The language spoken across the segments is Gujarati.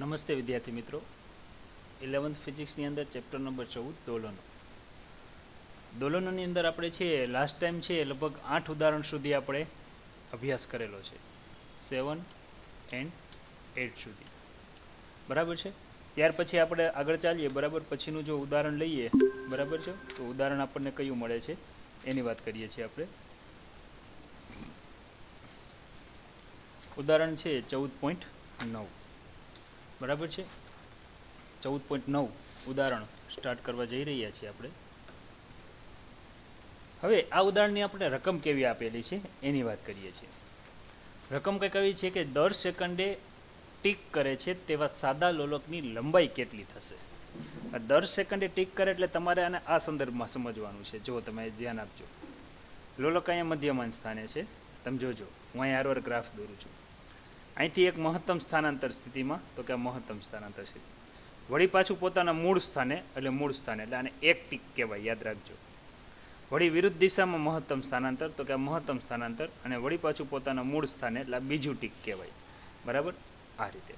નમસ્તે વિદ્યાર્થી મિત્રો. 11th ફિઝિક્સની અંદર ચેપ્ટર નંબર 14 દોલનો. દોલનોની અંદર આપણે છે લાસ્ટ ટાઈમ છે લગભગ 8 ઉદાહરણ સુધી આપણે અભ્યાસ કરેલો છે, 7 and 8 સુધી, બરાબર છે. ત્યાર પછી આપણે આગળ ચાલીએ, બરાબર. પછીનું જો ઉદાહરણ લઈએ, બરાબર છે, તો ઉદાહરણ આપણને કયું મળે છે એની વાત કરીએ છીએ આપણે. ઉદાહરણ છે 14.9, બરાબર છે. 14.9 ઉદાહરણ સ્ટાર્ટ કરવા જઈ રહ્યા છીએ આપણે. હવે આ ઉદાહરણની આપણે રકમ કેવી આપેલી છે એની વાત કરીએ છીએ. રકમ કંઈક આવી છે કે દર સેકન્ડે ટીક કરે છે તેવા સાદા લોલકની લંબાઈ કેટલી થશે. દર સેકન્ડે ટીક કરે એટલે તમારે આને આ સંદર્ભમાં સમજવાનું છે. જો તમે ધ્યાન આપજો, લોલક અહીંયા મધ્યમાન સ્થાને છે, તમે જોજો. હું અહીંયા હારવાર ગ્રાફ દોરું છું. અહીંથી એક મહત્તમ સ્થાનાંતર સ્થિતિમાં, તો કે મહત્તમ સ્થાનાંતર સ્થિતિ, વળી પાછું પોતાના મૂળ સ્થાને, એટલે આને એક ટીક કહેવાય, યાદ રાખજો. વળી વિરુદ્ધ દિશામાં મહત્તમ સ્થાનાંતર, તો કે મહત્તમ સ્થાનાંતર, અને વળી પાછું પોતાના મૂળ સ્થાને, એટલે બીજું ટીક કહેવાય, બરાબર. આ રીતે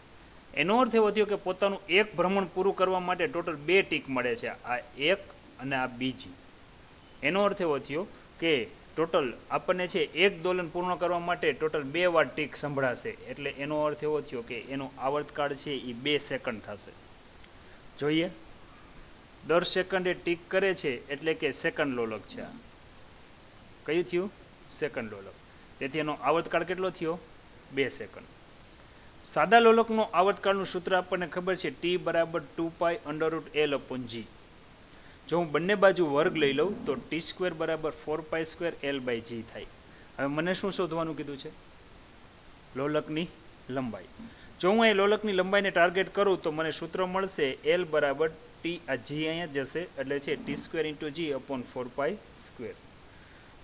એનો અર્થ એવો થયો કે પોતાનું એક ભ્રમણ પૂરું કરવા માટે ટોટલ 2 ટીક મળે છે, આ એક અને આ બીજી. એનો અર્થ એવો થયો કે ટોટલ આપણને છે એક દોલન પૂર્ણ કરવા માટે ટોટલ 2 વાર ટીક સંભળાશે, એટલે એનો અર્થ એવો થયો કે એનો આવર્તકાળ છે એ 2 સેકન્ડ થશે. જોઈએ, દર સેકન્ડે ટીક કરે છે એટલે કે સેકન્ડ લોલક છે. આ કયું થયું? સેકન્ડ લોલક. તેથી એનો આવર્તકાળ કેટલો થયો? 2 સેકન્ડ. સાદા લોલકનો આવર્તકાળનું સૂત્ર આપણને ખબર છે, T બરાબર 2π√L/g. જો હું બંને બાજુ વર્ગ લઈ લઉં તો T² બરાબર 4π²L/g થાય. હવે મને શું શોધવાનું કીધું છે? લોલકની લંબાઈ. જો હું અહીં લોલકની લંબાઈને ટાર્ગેટ કરું તો મને સૂત્ર મળશે L બરાબર T, આ G અહીંયા જશે, એટલે છે T² × G/4π².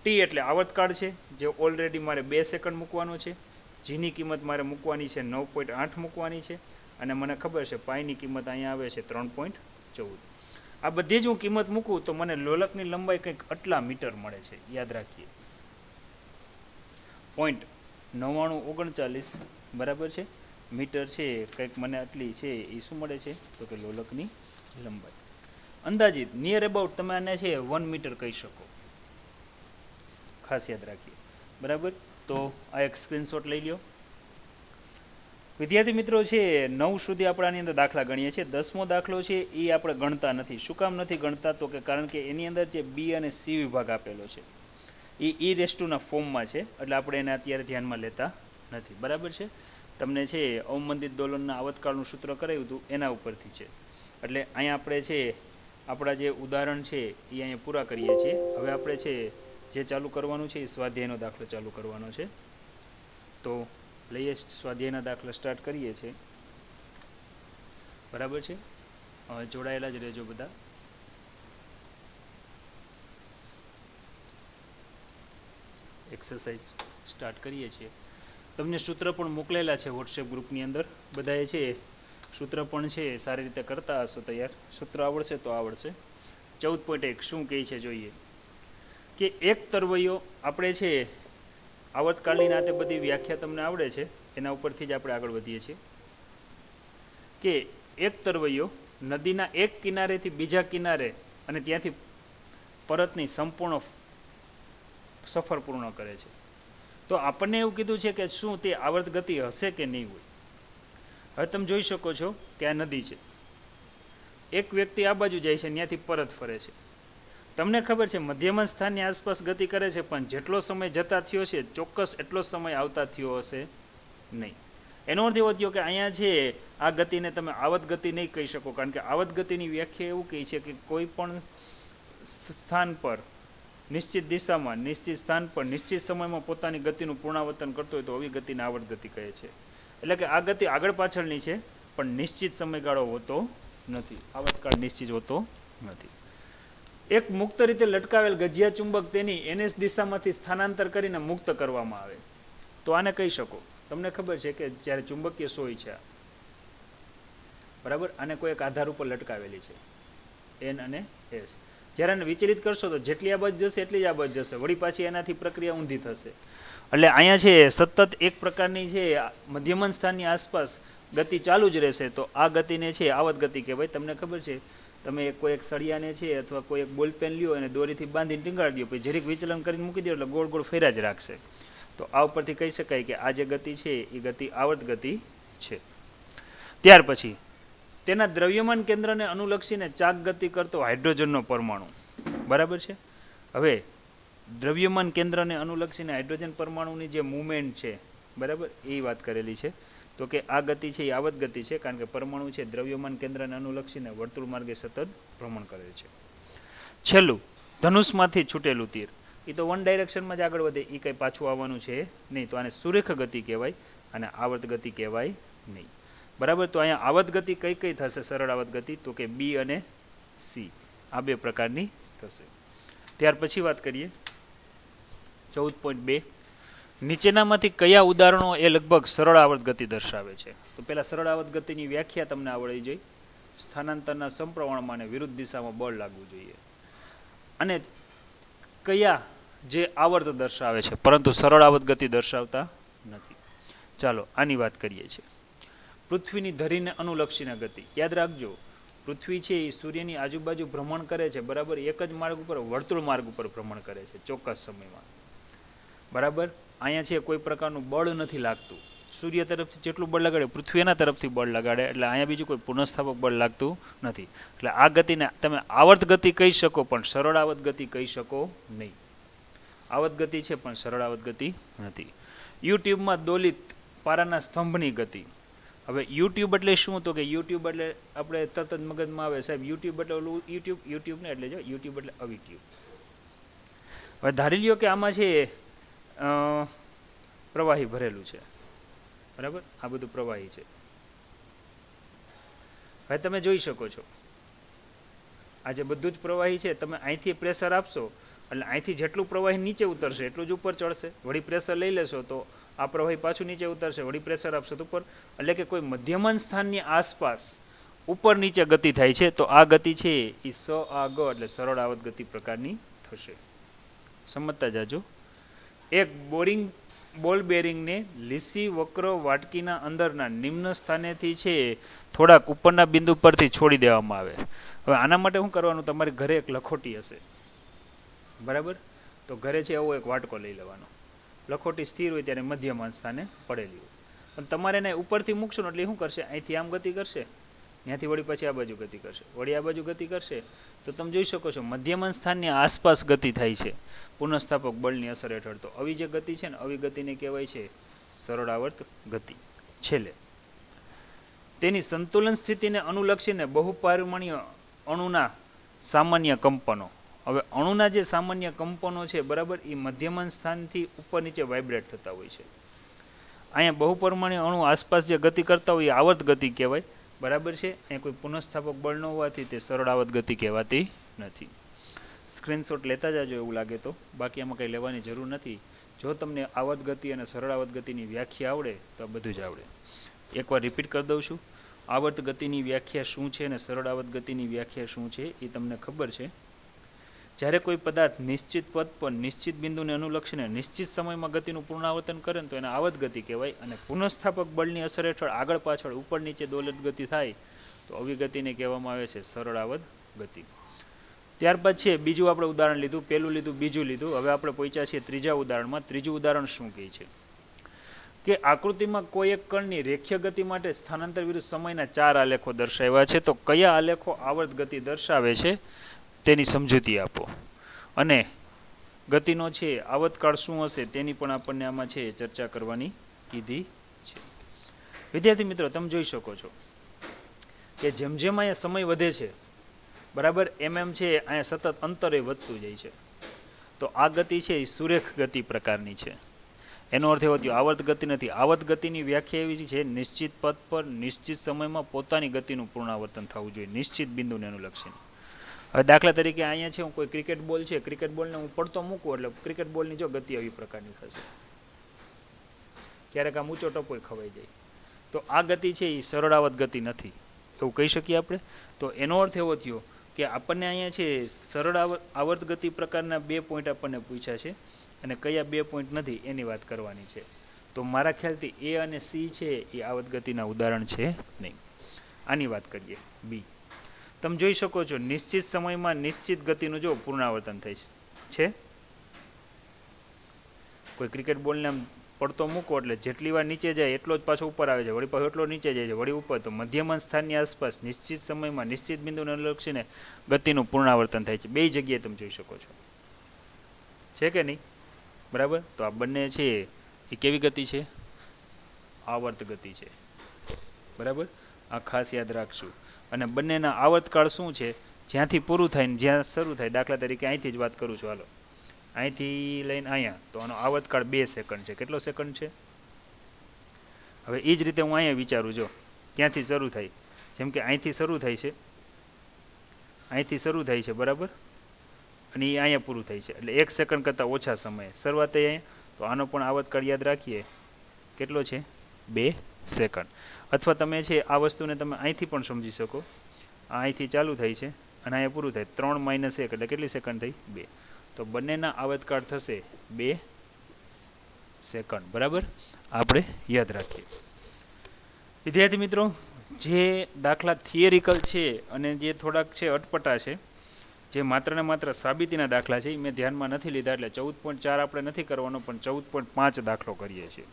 T એટલે આવર્તકાળ છે, જે ઓલરેડી મારે 2 સેકન્ડ મૂકવાનો છે. જીની કિંમત મારે મૂકવાની છે 9.8 મૂકવાની છે, અને મને ખબર છે પાઈની કિંમત અહીંયા આવે છે 3.14. આ બધી જ હું કિંમત મૂકું તો મને લોલકની લંબાઈ કંઈક આટલા મીટર મળે છે, યાદ રાખીએ. 0.9939, બરાબર છે, મીટર છે. કંઈક મને આટલી છે એ શું મળે છે? તો કે લોલકની લંબાઈ. અંદાજિત નિયર અબાઉટ તમે આને છે 1 મીટર કહી શકો, ખાસ યાદ રાખીએ, બરાબર. તો આ એક સ્ક્રીનશોટ લઈ લ્યો. વિદ્યાર્થી મિત્રો છે 9 સુધી આપણે આની અંદર દાખલા ગણીએ છીએ. 10મો દાખલો છે એ આપણે ગણતા નથી. શું કામ નથી ગણતા? તો કે કારણ કે એની અંદર જે બી અને સી વિભાગ આપેલો છે એ e⁻⁴ ફોર્મમાં છે, એટલે આપણે એને અત્યારે ધ્યાનમાં લેતા નથી, બરાબર છે. તમને છે અવમંદિત દોલનના આવર્તકાળનું સૂત્ર કરાવ્યું હતું એના ઉપરથી છે, એટલે અહીંયા આપણે છે આપણા જે ઉદાહરણ છે એ અહીંયા પૂરા કરીએ છીએ. હવે આપણે છે જે ચાલુ કરવાનું છે એ સ્વાધ્યાયનો દાખલો ચાલુ કરવાનો છે. તો લઈએ, સ્વાધ્યાયના દાખલા સ્ટાર્ટ કરીએ છીએ, બરાબર છે. જોડાયેલા જ રહેજો બધા. એક્સરસાઇઝ સ્ટાર્ટ કરીએ છીએ. તમને સૂત્ર પણ મોકલેલા છે વોટ્સએપ ગ્રુપની અંદર. બધાએ છે સૂત્ર પણ છે સારી રીતે કરતા હશો તૈયાર. સૂત્ર આવડશે તો આવડશે. 14.1 શું કહે છે જોઈએ કે એક તરવૈયો, આપણે છે આવર્તકાળની નાતે બધી વ્યાખ્યા તમને આવડે છે, એના ઉપરથી જ આપણે આગળ વધીએ છીએ. કે એક તરવૈયો નદીના એક કિનારેથી બીજા કિનારે અને ત્યાંથી પરતની સંપૂર્ણ સફર પૂર્ણ કરે છે. તો આપણને એવું કીધું છે કે શું તે આવર્ત ગતિ હશે કે નહીં હોય. હવે તમે જોઈ શકો છો કે આ નદી છે, એક વ્યક્તિ આ બાજુ જાય છે, ત્યાંથી પરત ફરે છે. તમને ખબર છે મધ્યમાન સ્થાનની આસપાસ ગતિ કરે છે, પણ જેટલો સમય જતા થયો છે ચોક્કસ એટલો સમય આવતા થયો હશે નહીં. એનો અર્થ એવો થયો કે અહીંયા છે આ ગતિને તમે આવત ગતિ નહીં કહી શકો, કારણ કે આવત ગતિની વ્યાખ્યા એવું કહે છે કે કોઈ પણ સ્થાન પર નિશ્ચિત દિશામાં, નિશ્ચિત સ્થાન પર નિશ્ચિત સમયમાં પોતાની ગતિનું પુનરાવર્તન કરતો હોય તો આવી ગતિને આવર્ત ગતિ કહે છે. એટલે કે આ ગતિ આગળ પાછળની છે, પણ નિશ્ચિત સમયગાળો હોતો નથી, આવર્તકાળ નિશ્ચિત હોતો નથી. એક મુક્ત રીતે લટકાવેલ ગજિયા ચુંબક તેની NS દિશામાંથી સ્થાનાંતર કરીને મુક્ત કરવામાં આવે તો આને કહી શકો. તમને ખબર છે કે જ્યારે ચુંબકીય સોય છે, બરાબર, આને કોઈ એક આધાર ઉપર લટકાવેલી છે, N અને S. જ્યારે આને વિચલિત કરશો તો જેટલી આ બાજુ જશે એટલી જ આ બાજુ જશે, વળી પાછી એનાથી પ્રક્રિયા ઊંધી થશે. એટલે અહીંયા છે સતત એક પ્રકારની છે મધ્યમન સ્થાનની આસપાસ ગતિ ચાલુ જ રહેશે તો આ ગતિને છે આવત ગતિ કહેવાય. તમને ખબર છે, તમે કોઈ એક સળિયાને છે અથવા કોઈ એક બોલપેન લ્યો અને દોરીથી બાંધીને ટીંગાડી દો, પછી જરીક વિચલન કરીને મૂકી દો એટલે ગોળ ગોળ ફેર્યા જ રાખશે. તો આ ઉપરથી કહી શકાય કે આ જે ગતિ છે એ ગતિ આવર્ત ગતિ છે. ત્યાર પછી તેના દ્રવ્યમાન કેન્દ્રને અનુલક્ષીને ચાક ગતિ કરતો હાઇડ્રોજનનો પરમાણુ. બરાબર છે. હવે દ્રવ્યમાન કેન્દ્રને અનુલક્ષીને હાઇડ્રોજન પરમાણુની જે મુવમેન્ટ છે, બરાબર, એ વાત કરેલી છે. તો કે આ ગતિ છે એ આવત ગતિ છે, કારણ કે પરમાણુ છે દ્રવ્યમાન કેન્દ્રને અનુલક્ષીને વર્તુળ માર્ગે સતત ભ્રમણ કરે છે. છેલ્લું, ધનુષમાંથી છૂટેલું તીર. એ તો વન ડાયરેક્શનમાં જ આગળ વધે, એ કંઈ પાછું આવવાનું છે નહીં. તો આને સુરેખ ગતિ કહેવાય અને આવર્ત ગતિ કહેવાય નહીં. બરાબર. તો અહીંયા આવત ગતિ કઈ કઈ થશે? સરળ આવત ગતિ તો કે બી અને સી, આ બે પ્રકારની થશે. ત્યાર પછી વાત કરીએ 14.2. નીચેનામાંથી કયા ઉદાહરણો એ લગભગ સરળ આવર્ત ગતિ દર્શાવે છે? તો પહેલા સરળ આવર્ત ગતિની વ્યાખ્યા તમને આવડવી જોઈએ. સ્થાનાંતરના સમપ્રમાણમાં અને વિરુદ્ધ દિશામાં બળ લાગવું જોઈએ. અને કયા જે આવર્ત દર્શાવે છે પરંતુ સરળ આવર્ત ગતિ દર્શાવતા નથી. ચાલો આની વાત કરીએ છીએ. પૃથ્વીની ધરીને અનુલક્ષીને ગતિ. યાદ રાખજો, પૃથ્વી છે એ સૂર્યની આજુબાજુ ભ્રમણ કરે છે, બરાબર. એક જ માર્ગ ઉપર, વર્તુળ માર્ગ ઉપર ભ્રમણ કરે છે ચોક્કસ સમયમાં, બરાબર. અહીંયા છે કોઈ પ્રકારનું બળ નથી લાગતું. સૂર્ય તરફથી જેટલું બળ લગાડે પૃથ્વી એના તરફથી બળ લગાડે, એટલે અહીંયા બીજું કોઈ પુનઃસ્થાપક બળ લાગતું નથી. એટલે આ ગતિને તમે આવર્ત ગતિ કહી શકો પણ સરળ આવર્ત ગતિ કહી શકો નહીં. આવર્ત ગતિ છે પણ સરળ આવર્ત ગતિ નથી. યુટ્યુબમાં દોલિત પારાના સ્તંભની ગતિ. હવે યુટ્યુબ એટલે શું? તો કે યુટ્યુબ એટલે આપણે તરત જ મગજમાં આવે સાહેબ યુટ્યુબ એટલે ઓલું યુટ્યુબ ને એટલે જો યુટ્યુબ એટલે અવિટ્યુબ. હવે ધારી લ્યો કે આમાં છે પ્રવાહી ભરેલું છે, બરાબર. આ બધું પ્રવાહી છે. હવે તમે જોઈ શકો છો આ જે બધું જ પ્રવાહી છે, તમે અહીંથી પ્રેશર આપશો એટલે અહીંથી જેટલું પ્રવાહી નીચે ઉતરશે એટલું જ ઉપર ચડશે. વળી પ્રેશર લઈ લેશો તો આ પ્રવાહી પાછું નીચે ઉતરશે, વળી પ્રેશર આપશો તો ઉપર. એટલે કે કોઈ મધ્યમાન સ્થાનની આસપાસ ઉપર નીચે ગતિ થાય છે. તો આ ગતિ છે એ સ આ ગ એટલે સરળ આવર્ત ગતિ પ્રકારની થશે. સમજતા જાજો. એક બોલ બેરિંગને લીસી વક્ર વાટકીના અંદરના નિમ્ન સ્થાનેથી છે થોડાક ઉપરના બિંદુ પરથી છોડી દેવામાં આવે. હવે આના માટે શું કરવાનું? તમારી ઘરે એક લખોટી હશે, બરાબર. તો ઘરે છે એવો એક વાટકો લઈ લેવાનો. લખોટી સ્થિર હોય ત્યારે મધ્યમાન સ્થાને પડેલી હોય. પણ તમારે એને ઉપરથી મૂકશો ને એટલે શું કરશે? અહીંથી આમ ગતિ કરશે, ત્યાંથી વળી પછી આ બાજુ ગતિ કરશે, વળી આ બાજુ ગતિ કરશે. તો તમે જોઈ શકો છો મધ્યમાન સ્થાનની આસપાસ ગતિ થાય છે પુનઃસ્થાપક બળની અસર હેઠળ. તો આવી જે ગતિ છે ને આવી ગતિને કહેવાય છે સરળ આવર્ત ગતિ. છેલ્લે તેની સંતુલન સ્થિતિને અનુલક્ષીને બહુપરિમાણીય અણુના સામાન્ય કંપનો. હવે અણુના જે સામાન્ય કંપનો છે, બરાબર, એ મધ્યમાન સ્થાનથી ઉપર નીચે વાઇબ્રેટ થતા હોય છે. અહીંયા બહુપરિમાણીય અણુ આસપાસ જે ગતિ કરતા હોય એ આવર્ત ગતિ કહેવાય, બરાબર છે. અહીંયા કોઈ પુનઃસ્થાપક બળ ન હોવાથી તે સરળ આવર્ત ગતિ કહેવાતી નથી. સ્ક્રીનશોટ લેતા જાજો એવું લાગે તો, બાકી આમાં કંઈ લેવાની જરૂર નથી. જો તમને આવર્ત ગતિ અને સરળ આવર્ત ગતિની વ્યાખ્યા આવડે તો આ બધું જ આવડે. એકવાર રિપીટ કરી દઉં છું. આવર્ત ગતિની વ્યાખ્યા શું છે અને સરળ આવર્ત ગતિની વ્યાખ્યા શું છે એ તમને ખબર છે. જ્યારે કોઈ પદાર્થ નિશ્ચિત પદ પર નિશ્ચિત બિંદુને અનુલક્ષીને નિશ્ચિત સમયમાં ગતિનું પુનરાવર્તન કરે તો એને આવર્ત ગતિ કહેવાય. અને પુનઃસ્થાપક બળની અસર હેઠળ આગળ પાછળ ઉપર નીચે દોલત ગતિ થાય તો આવી ગતિને કહેવામાં આવે છે સરળ આવર્ત ગતિ. ત્યારબાદ છે બીજું આપણે ઉદાહરણ લીધું, પહેલું લીધું, બીજું લીધું. હવે આપણે પહોંચ્યા છીએ ત્રીજા ઉદાહરણમાં. ત્રીજું ઉદાહરણ શું કહે છે કે આકૃતિમાં કોઈ એક કણની રેખીય ગતિ માટે સ્થાનાંતર વિરુદ્ધ સમયના 4 આલેખો દર્શાવ્યા છે. તો કયા આલેખો આવર્ત ગતિ દર્શાવે છે તેની સમજૂતી આપો. અને ગતિનો છે આવર્તકાળ શું હશે તેની પણ આપણને આમાં છે ચર્ચા કરવાની કીધી છે. વિદ્યાર્થી મિત્રો, તમે જોઈ શકો છો કે જેમ જેમ અહીંયા સમય વધે છે, બરાબર, એમ છે અહીંયા સતત અંતરે વધતું જાય છે. તો આ ગતિ છે એ સુરેખ ગતિ પ્રકારની છે. એનો અર્થ એવો થયો આવર્ત ગતિ નથી. આવર્ત ગતિની વ્યાખ્યા એવી છે નિશ્ચિત પદ પર નિશ્ચિત સમયમાં પોતાની ગતિનું પુનરાવર્તન થવું જોઈએ નિશ્ચિત બિંદુને અનુલક્ષીને. હવે દાખલા તરીકે અહીંયા છે હું કોઈ ક્રિકેટ બોલ છે, ક્રિકેટ બોલને હું પડતો મૂકું એટલે ક્રિકેટ બોલની જો ગતિ આવી પ્રકારની થશે. ક્યારેક આમ ઊંચો ટપોય ખવાઈ જાય. તો આ ગતિ છે એ સરળ આવર્ત ગતિ નથી એવું કહી શકીએ આપણે. તો એનો અર્થ એવો થયો કે આપણને અહીંયા છે સરળ આવર્ત ગતિ પ્રકારના 2 પોઈન્ટ આપણને પૂછ્યા છે અને કયા 2 પોઈન્ટ નથી એની વાત કરવાની છે. તો મારા ખ્યાલથી એ અને સી છે એ આવત ગતિના ઉદાહરણ છે નહીં. આની વાત કરીએ બી. તમે જોઈ શકો છો નિશ્ચિત સમયમાં નિશ્ચિત ગતિનું જો પુનરાવર્તન થાય છે. કોઈ ક્રિકેટ બોલને આમ પડતો મૂકો એટલે જેટલી વાર નીચે જાય એટલો જ પાછો ઉપર આવે છે, વળી પાછો એટલો નીચે જાય છે, વળી ઉપર. તો મધ્યમાન સ્થાનની આસપાસ નિશ્ચિત સમયમાં નિશ્ચિત બિંદુને અનુલક્ષીને ગતિનું પુનરાવર્તન થાય છે. બે જગ્યાએ તમે જોઈ શકો છો, છે કે નહીં? બરાબર. તો આ બંને છે એ કેવી ગતિ છે? આવર્ત ગતિ છે. બરાબર. આ ખાસ યાદ રાખશું. અને બંનેના આવર્તકાળ શું છે? જ્યાંથી પૂરું થાય ને જ્યાં શરૂ થાય. દાખલા તરીકે અહીંથી જ વાત કરું છું. હાલો, અહીંથી લઈને અહીંયા, તો આનો આવર્તકાળ 2 સેકન્ડ છે. કેટલો સેકન્ડ છે? હવે એ જ રીતે હું અહીંયા વિચારું, જો ક્યાંથી શરૂ થાય, જેમ કે અહીંથી શરૂ થાય છે, અહીંથી શરૂ થાય છે, બરાબર, અને એ અહીંયા પૂરું થાય છે, એટલે 1 સેકન્ડ કરતાં ઓછા સમયે શરૂઆત થઈ અહીંયા. તો આનો પણ આવર્તકાળ યાદ રાખીએ, કેટલો છે? 2 સેકન્ડ. અથવા તમે છે આ વસ્તુને તમે અહીંથી પણ સમજી શકો. આ અહીંથી ચાલુ થાય છે અને અહીંયા પૂરું થાય. 3 - 1 એટલે કેટલી સેકન્ડ થઈ? 2. તો બંનેના આવર્તકાળ થશે 2 સેકન્ડ. બરાબર. આપણે યાદ રાખીએ. વિદ્યાર્થી મિત્રો, જે દાખલા થિયરિકલ છે અને જે થોડાક છે અટપટા છે, જે માત્ર ને માત્ર સાબિતીના દાખલા છે, એ મેં ધ્યાનમાં નથી લીધા. એટલે 14.4 આપણે નથી કરવાનો, પણ 14.5 દાખલો કરીએ છીએ.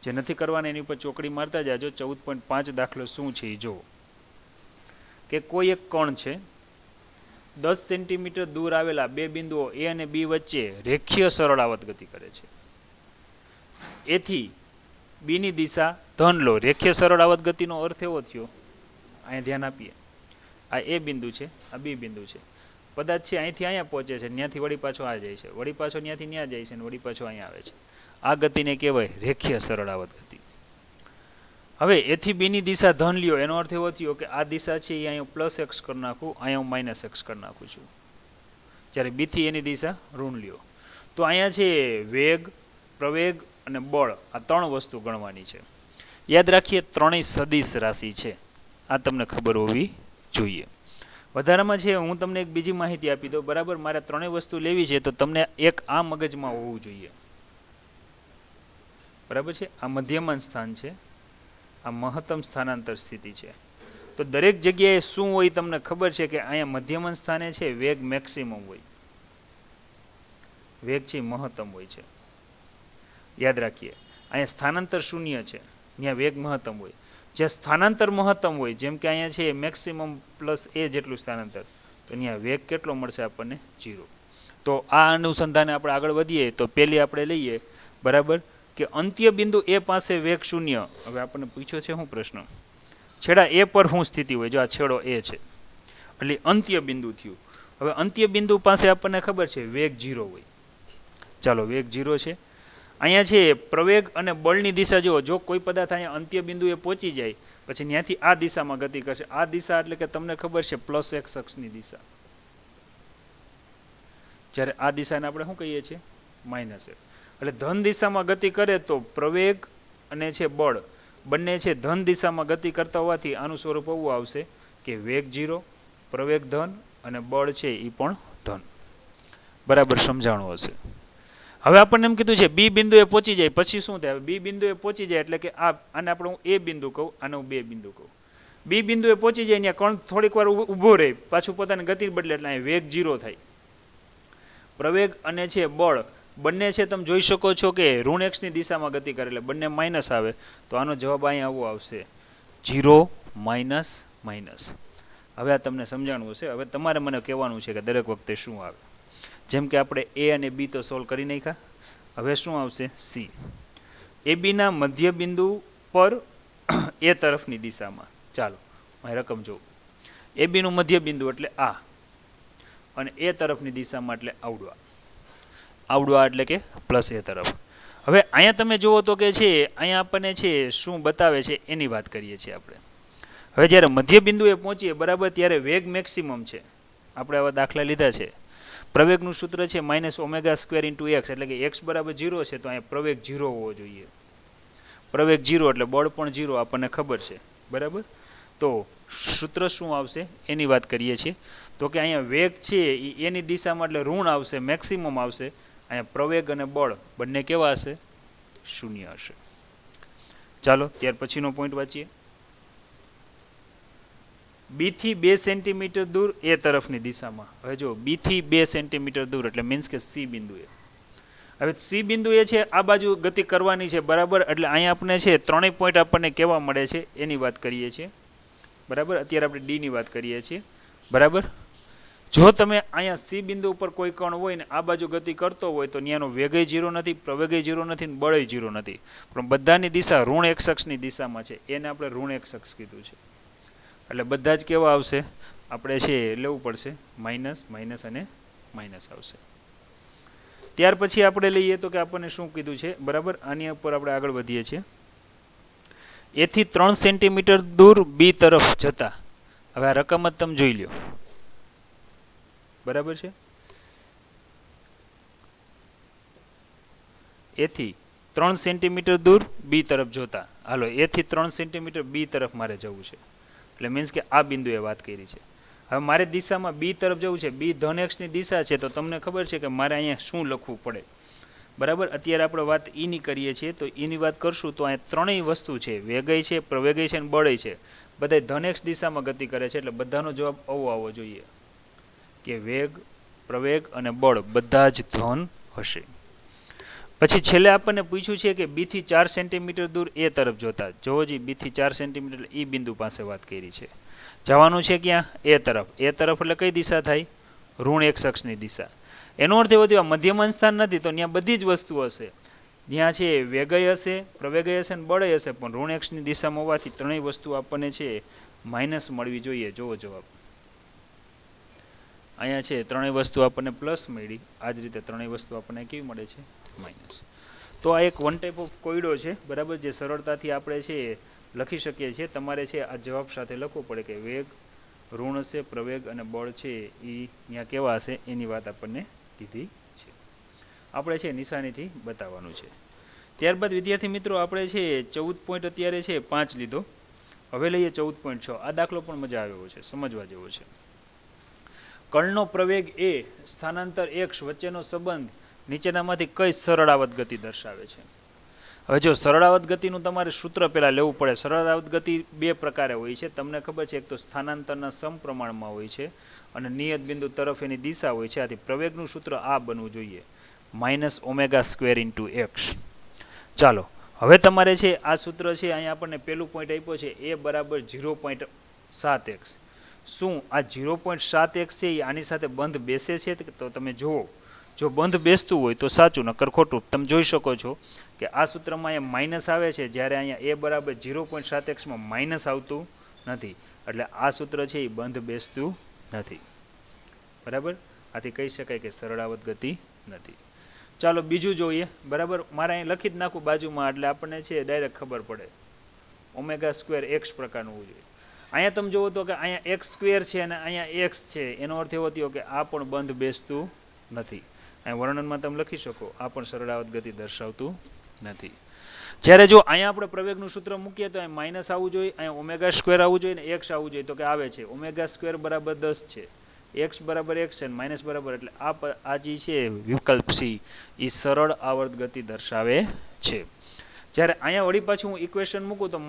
જે નથી કરવાના એની ઉપર ચોકડી મારતા જાજો. 14.5 દાખલો શું છે એ જુઓ. કે કોઈ એક કણ છે, 10 સેન્ટીમીટર દૂર આવેલા બે બિંદુઓ એ અને બી વચ્ચે રેખીય સરળ આવત ગતિ કરે છે. એથી બીની દિશા ધન લો. રેખીય સરળ આવત ગતિનો અર્થ એવો થયો, અહીંયા ધ્યાન આપીએ, આ એ બિંદુ છે, આ બી બિંદુ છે. પદાર્થ છે અહીંથી અહીંયા પહોંચે છે, ત્યાંથી વળી પાછો આ જાય છે, વળી પાછો ત્યાંથી ત્યાં જાય છે, અને વળી પાછો અહીંયા આવે છે. આ ગતિને કહેવાય રેખીય સરળ આવત ગતિ. હવે એથી બીની દિશા ધન લ્યો, એનો અર્થ એવો થયો કે આ દિશા છે એ અહીંયા +x કરી નાખું, અહીંયા હું -x કરી નાખું છું. જ્યારે બીથી એની દિશા ઋણ લ્યો. તો અહીંયા છે વેગ, પ્રવેગ અને બળ, આ 3 વસ્તુ ગણવાની છે. યાદ રાખીએ, ત્રણેય સદિશ રાશિ છે. આ તમને ખબર હોવી જોઈએ. વધારામાં છે હું તમને એક બીજી માહિતી આપી દઉં. બરાબર, મારે 3 વસ્તુ લેવી છે, તો તમને એક આ મગજમાં હોવું જોઈએ. બરાબર છે. આ મધ્યમાન સ્થાન છે, આ મહત્તમ સ્થાનાંતર સ્થિતિ છે. તો દરેક જગ્યાએ શું હોય તમને ખબર છે કે અહીંયા મધ્યમાન સ્થાને છે વેગ મેક્સિમમ હોય, વેગ છે મહત્તમ હોય છે. યાદ રાખીએ, અહીંયા સ્થાનાંતર 0 છે, ત્યાં વેગ મહત્તમ હોય. જ્યાં સ્થાનાંતર મહત્તમ હોય, જેમ કે અહીંયા છે મેક્સિમમ +a જેટલું સ્થાનાંતર, તો ત્યાં વેગ કેટલો મળશે આપણને? 0. તો આ અનુસંધાને આપણે આગળ વધીએ તો પહેલી આપણે લઈએ, બરાબર, કે અંત્ય બિંદુ એ પાસે વેગ 0. હવે આપણને પૂછ્યો છે શું પ્રશ્ન? છેડા એ પર શું સ્થિતિ હોય? જો આ છેડો એ છે એટલે અંત્ય બિંદુ થયું. હવે અંત્ય બિંદુ પાસે આપણને ખબર છે વેગ 0 હોય. ચાલો, વેગ 0 છે. અહીંયા છે પ્રવેગ અને બળની દિશા જુઓ. જો કોઈ પદાર્થ અહીંયા અંત્ય બિંદુએ પહોંચી જાય પછી ત્યાંથી આ દિશામાં ગતિ કરશે. આ દિશા એટલે કે તમને ખબર છે +x અક્ષની દિશા. જ્યારે આ દિશાને આપણે શું કહીએ છીએ? -x. એટલે ધન દિશામાં ગતિ કરે તો પ્રવેગ અને છે બળ બંને છે ધન દિશામાં ગતિ કરતા હોવાથી આનું સ્વરૂપ એવું આવશે કે વેગ 0, પ્રવેગ ધન અને બળ છે એ પણ ધન. બરાબર સમજાણું હશે. હવે આપણને એમ કીધું છે બી બિંદુએ પહોંચી જાય પછી શું થાય? બી બિંદુએ પહોંચી જાય એટલે કે આને આપણે હું એ બિંદુ કહું, આને હું બે બિંદુ કહું. બી બિંદુએ પહોંચી જાય ત્યાં કણ થોડીક વાર ઊભો રહે, પાછું પોતાની ગતિ બદલે, એટલે અહીં વેગ 0 થાય. પ્રવેગ અને છે બળ બંને છે તમે જોઈ શકો છો કે ઋણ x ની દિશામાં ગતિ કરે એટલે બંને માઇનસ આવે. તો આનો જવાબ અહીંયા આવો આવશે 0 -. હવે આ તમને સમજાણું હશે. હવે તમારે મને કહેવાનું છે કે દરેક વખતે શું આવે. જેમ કે આપણે એ અને બી તો સોલ્વ કરી નાખ્યા. હવે શું આવશે? સી. એ બીના મધ્ય બિંદુ પર એ તરફની દિશામાં. ચાલો અહીં રકમ જોઉં. એ બીનું મધ્ય બિંદુ એટલે આ, અને એ તરફની દિશામાં એટલે આવડવા. આવડવા એટલે કે +a તરફ. હવે અહીંયા તમે જુઓ તો કે છે અહીંયા આપણને છે શું બતાવે છે એની વાત કરીએ છીએ આપણે. હવે જ્યારે મધ્ય બિંદુએ પહોંચીએ, બરાબર, ત્યારે વેગ મેક્સિમમ છે. આપણે આવા દાખલા લીધા છે. પ્રવેગનું સૂત્ર છે -ω² x, એટલે કે x બરાબર 0 છે તો અહીંયા પ્રવેગ 0 હોવો જોઈએ. પ્રવેગ 0 એટલે બળ પણ 0 આપણને ખબર છે. બરાબર. તો સૂત્ર શું આવશે એની વાત કરીએ છીએ. તો કે અહીંયા વેગ છે એની દિશામાં એટલે ઋણ આવશે, મેક્સિમમ આવશે. અહીંયા પ્રવેગ અને બળ બંને કેવા હશે? શૂન્ય હશે. ચાલો ત્યાર પછીનો પોઈન્ટ વાંચીએ. બી થી 2 સેન્ટીમીટર દૂર એ તરફની દિશામાં. હવે જો બી થી 2 સેન્ટીમીટર દૂર એટલે મીન્સ કે સી બિંદુએ. હવે સી બિંદુ એ છે આ બાજુ ગતિ કરવાની છે, બરાબર. એટલે અહીંયા આપણે છે ત્રણેય પોઈન્ટ આપણને કેવા મળે છે એની વાત કરીએ છીએ, બરાબર. અત્યારે આપણે ડી ની વાત કરીએ છીએ, બરાબર. જો તમે અહીંયા સી બિંદુ ઉપર કોઈ કણ હોય ને આ બાજુ ગતિ કરતો હોય તો ત્યાંનો વેગય 0 નથી, પ્રવેગય 0 નથી, બળય 0 નથી, પણ બધાની દિશા ઋણ એક્સ અક્ષની દિશામાં છે. એને આપણે ઋણ એક્સ અક્ષ કીધું છે. એટલે બધા જ કેવા આવશે, આપણે છે લેવું પડશે માઇનસ, માઇનસ અને માઇનસ આવશે. ત્યાર પછી આપણે લઈએ તો કે આપણને શું કીધું છે, બરાબર. આની ઉપર આપણે આગળ વધીએ છીએ. એ થી 3 સેન્ટીમીટર દૂર બી તરફ જતા. હવે આ રકમ જ તમે જોઈ લ્યો, બરાબર છે. એ થી 3 સેન્ટીમીટર દૂર બી તરફ જોતા. હાલો એ થી 3 સેન્ટીમીટર બી તરફ મારે જવું છે, એટલે મીન્સ કે આ બિંદુએ વાત કરી છે. હવે મારે દિશામાં બી તરફ જવું છે, બી ધન એક્સની દિશા છે, તો તમને ખબર છે કે મારે અહીંયા શું લખવું પડે, બરાબર. અત્યારે આપણે વાત ઈની કરીએ છીએ, તો ઈની વાત કરશું તો અહીંયા ત્રણેય વસ્તુ છે, વેગય છે, પ્રવેગય છે અને બળય છે. બધા ધન એક્સ દિશામાં ગતિ કરે છે, એટલે બધાનો જવાબ આવો આવવો જોઈએ કે વેગ, પ્રવેગ અને બળ બધા જ ધન હશે. પછી છેલ્લે આપણને પૂછ્યું છે કે બી થી 4 સેન્ટીમીટર દૂર એ તરફ જોતા. જોવો જી, બી થી 4 સેન્ટીમીટર એ બિંદુ પાસે વાત કરી છે. જવાનું છે ક્યાં? એ તરફ. એ તરફ એટલે કઈ દિશા થાય? ઋણ એક્સ અક્ષની દિશા. એનો અર્થ એવો થયો મધ્યમાન સ્થાન નથી તો ત્યાં બધી જ વસ્તુ હશે. ત્યાં છે વેગય હશે, પ્રવેગય હશે અને બળય હશે, પણ ઋણ એક્સની દિશામાં હોવાથી ત્રણેય વસ્તુ આપણને છે માઇનસ મળવી જોઈએ. જોવો જવાબ અહીંયા છે ત્રણેય વસ્તુ આપણને પ્લસ મળી, આ જ રીતે ત્રણેય વસ્તુ આપણને કેવી મળે છે? માઇનસ. તો આ એક વન ટાઈપ ઓફ કોયડો છે, બરાબર, જે સરળતાથી આપણે છે લખી શકીએ છીએ. તમારે છે આ જવાબ સાથે લખવું પડે કે વેગ, ઋણ હશે, પ્રવેગ અને બળ છે એ ત્યાં કેવા હશે એની વાત આપણને કીધી છે. આપણે છે નિશાનીથી બતાવવાનું છે. ત્યારબાદ વિદ્યાર્થી મિત્રો આપણે છે 14 પોઈન્ટ અત્યારે છે 5 લીધો. હવે લઈએ 14.6. આ દાખલો પણ મજા આવ્યો છે, સમજવા જેવો છે. કણનો પ્રવેગ એ સ્થાનાંતર x વચ્ચેનો સંબંધ નીચેનામાંથી કઈ સરળાવત ગતિ દર્શાવે છે? હવે જો સરળાવત ગતિનું તમારે સૂત્ર પહેલા લેવું પડે. સરળાવત ગતિ બે પ્રકારે હોય છે, તમને ખબર છે. એક તો સ્થાનાંતરના સમપ્રમાણમાં હોય છે અને નિયત બિંદુ તરફ એની દિશા હોય છે. આથી પ્રવેગનું સૂત્ર આ બનવું જોઈએ, -ω² × x. ચાલો હવે તમારે છે આ સૂત્ર છે અહીંયા આપણને પહેલું પોઈન્ટ આપ્યો છે a બરાબર 0.7x. શું આ 0.7x છે એ આની સાથે બંધ બેસે છે? તો તમે જુઓ, જો બંધ બેસતું હોય તો સાચું, નકર ખોટું. તમે જોઈ શકો છો કે આ સૂત્રમાં અહીંયા માઇનસ આવે છે, જ્યારે અહીંયા a બરાબર 0.7x માં માઇનસ આવતું નથી. એટલે આ સૂત્ર છે એ બંધ બેસતું નથી, બરાબર. આથી કહી શકાય કે સરળાવત ગતિ નથી. ચાલો બીજું જોઈએ, બરાબર. મારે અહીં લખી જ નાખું બાજુમાં, એટલે આપણને છે ડાયરેક્ટ ખબર પડે. ω² x પ્રકારનું હોવું જોઈએ. અહીંયા તમે જુઓ તો કે અહીંયા x² છે અને અહીંયા x છે, એનો અર્થ એવો થયો કે આ પણ બંધ બેસતું નથી. અહીં વર્ણનમાં તમે લખી શકો આ પણ સરળાવત ગતિ દર્શાવતું નથી. જ્યારે જો અહીંયા આપણે પ્રવેગનું સૂત્ર મૂકીએ તો અહીં માઇનસ આવવું જોઈએ, અહીંયા ω² આવવું જોઈએ ને x આવવું જોઈએ, તો કે આવે છે. ω² બરાબર 10 છે, x બરાબર x છે, માઇનસ બરાબર, એટલે આ જે છે વિકલ્પ સી એ સરળ આવર્ત ગતિ દર્શાવે છે. જ્યારે અહીંયા વળી પાછું હું ઇક્વેશન મૂકું તો -ω²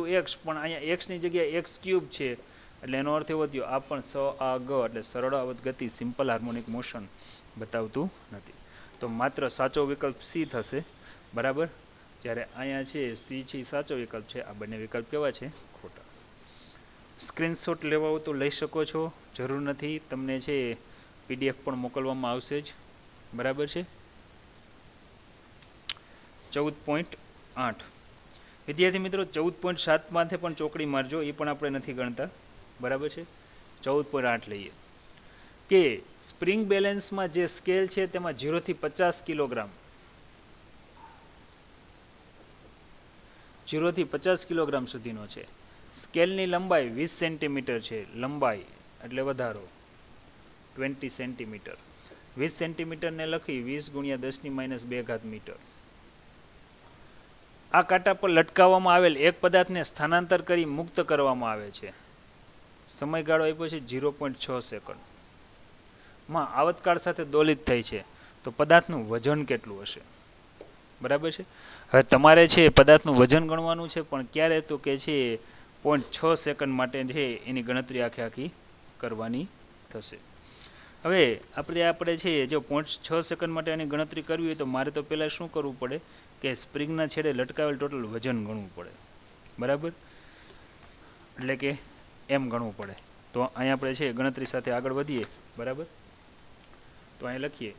× x, પણ અહીંયા x ની જગ્યાએ x³ છે, એટલે એનો અર્થ એવો થયો આ પણ સ-આ-ગ, એટલે સરળ આવર્ત ગતિ સિમ્પલ હાર્મોનિક મોશન બતાવતું નથી. તો માત્ર સાચો વિકલ્પ સી થશે, બરાબર. જ્યારે અહીંયા છે સી છે સાચો વિકલ્પ છે, આ બંને વિકલ્પ કેવા છે? ખોટા. સ્ક્રીનશોટ લેવા હોય તો લઈ શકો છો, જરૂર નથી. તમને છે PDF પણ મોકલવામાં આવશે જ, બરાબર છે. 14.8 વિદ્યાર્થી મિત્રો 14.7 માંથી પણ ચોકડી મારજો, એ પણ આપણે નથી ગણતા, બરાબર છે. 14.8 લઈએ કે સ્પ્રિંગ બેલેન્સમાં જે સ્કેલ છે તેમાં 0 થી 50 કિલોગ્રામ 0 થી 50 કિલોગ્રામ સુધીનો છે. સ્કેલની લંબાઈ 20 સેન્ટીમીટર છે. લંબાઈ એટલે વધારો 20 સેન્ટીમીટર. 20 સેન્ટીમીટરને લખી 20 × 10⁻² મીટર. આ કાંટા પર લટકાવવામાં આવેલ એક પદાર્થને સ્થાનાંતર કરી મુક્ત કરવામાં આવે છે. સમયગાળો આપ્યો છે 0.6 સેકન્ડ. માં આવતકાળ સાથે દોલિત થઈ છે, તો પદાર્થનું વજન કેટલું હશે? બરાબર છે. હવે તમારે છે પદાર્થનું વજન ગણવાનું છે, પણ ક્યારે તો કે છે 0.6 સેકન્ડ માટે છે એની ગણતરી આખી કરવાની થશે. હવે આપણે છે જો 0.6 સેકન્ડ માટે એની ગણતરી કરવી હોય તો મારે તો પહેલાં શું કરવું પડે કે સ્પ્રિંગના છેડે લટકાવેલ ટોટલ વજન ગણવું પડે. બરાબર, એટલે કે એમ ગણવું પડે. તો અહીંયા આપણે છે ગણતરી સાથે આગળ વધીએ. બરાબર, તો અહીં લખીએ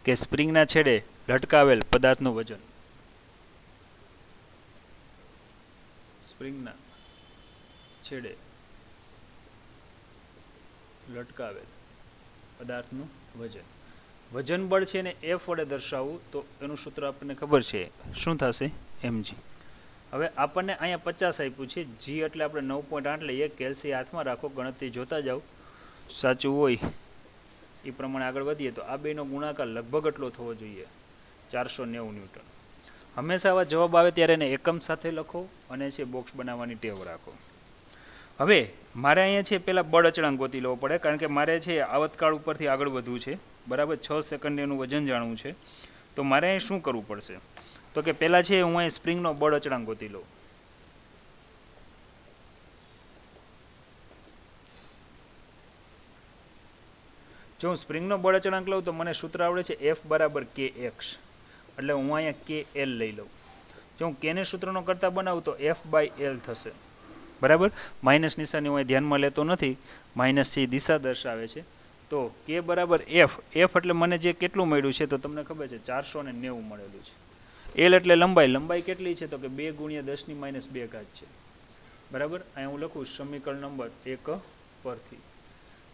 કે સ્પ્રિંગના છેડે લટકાવેલ પદાર્થનું વજન, સ્પ્રિંગના છેડે લટકાવેલ પદાર્થનું વજન. વજન બળ છે ને એફ વડે દર્શાવવું તો એનું સૂત્ર આપણને ખબર છે, શું થશે? mg. હવે આપણને અહીંયા 50 આપ્યું છે, જી એટલે આપણે 9.8 લઈએ. કેલ્સી હાથમાં રાખો, ગણતરી જોતા જાઓ, સાચું હોય એ પ્રમાણે આગળ વધીએ. તો આ બેનો ગુણાકાર લગભગ એટલો થવો જોઈએ, 490 ન્યૂટન. હંમેશા આવા જવાબ આવે ત્યારે એને એકમ સાથે લખો અને છે બોક્સ બનાવવાની ટેવ રાખો. હવે મારે અહીંયા છે પહેલાં બળ અચળાંક ગોતી લેવો પડે, કારણ કે મારે છે આવતકાળ ઉપરથી આગળ વધવું છે. બરાબર, 6 સેકન્ડ એનું વજન જાણવું છે. તો મારે અહીં શું કરવું પડશે? તો કે પહેલાં છે હું અહીં સ્પ્રિંગનો બળ અચળાંક ગોતી લઉં. જો હું સ્પ્રિંગનો બળ અચળાંક લઉં તો મને સૂત્ર આવડે છે F બરાબર kx, એટલે હું અહીંયા KL લઈ લઉં. જો હું કેને સૂત્રનો કરતા બનાવું તો F/L થશે. બરાબર, માઇનસ નિશાની હું ધ્યાનમાં લેતો નથી, માઇનસથી દિશા દર્શાવે છે. તો કે બરાબર એફ. એફ એટલે મને જે કેટલું મળ્યું છે તો તમને ખબર છે 490 મળેલું છે. એલ એટલે લંબાઈ. લંબાઈ કેટલી છે તો કે 2 × 10⁻2 છે. બરાબર, અહીંયા હું લખું સમીકરણ નંબર 1 પરથી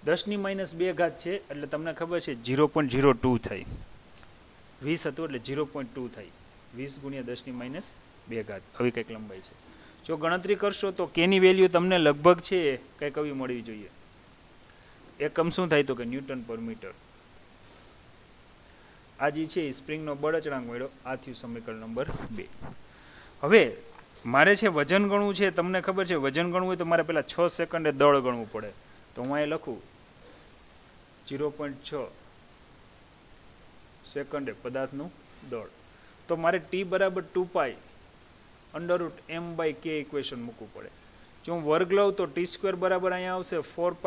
10⁻2 છે, એટલે તમને ખબર છે 0.02 થાય. 20 હતું એટલે 0.2 થાય. 20 × 10⁻2 આવી કંઈક લંબાઈ છે. જો ગણતરી કરશો તો કેની વેલ્યુ તમને લગભગ છે કંઈક આવી મળવી જોઈએ. એકમ શું થાય તો કે ન્યૂટન પર મીટર. આ જે છે સ્પ્રિંગનો બળ અચળાંક મળ્યો, આ થયું સમીકરણ નંબર 2. હવે મારે છે વજન ગણવું છે. તમને ખબર છે વજન ગણવું હોય તો મારે પહેલાં 6 સેકન્ડે દળ ગણવું પડે. તો હું અહીં લખું 0.6 સેકન્ડે પદાર્થનું દળ. તો મારે t બરાબર 2π √m/k ઇક્વેશન મૂકવું પડે. જો હું વર્ગ લઉં તો t² બરાબર અહીંયા આવશે 4π²,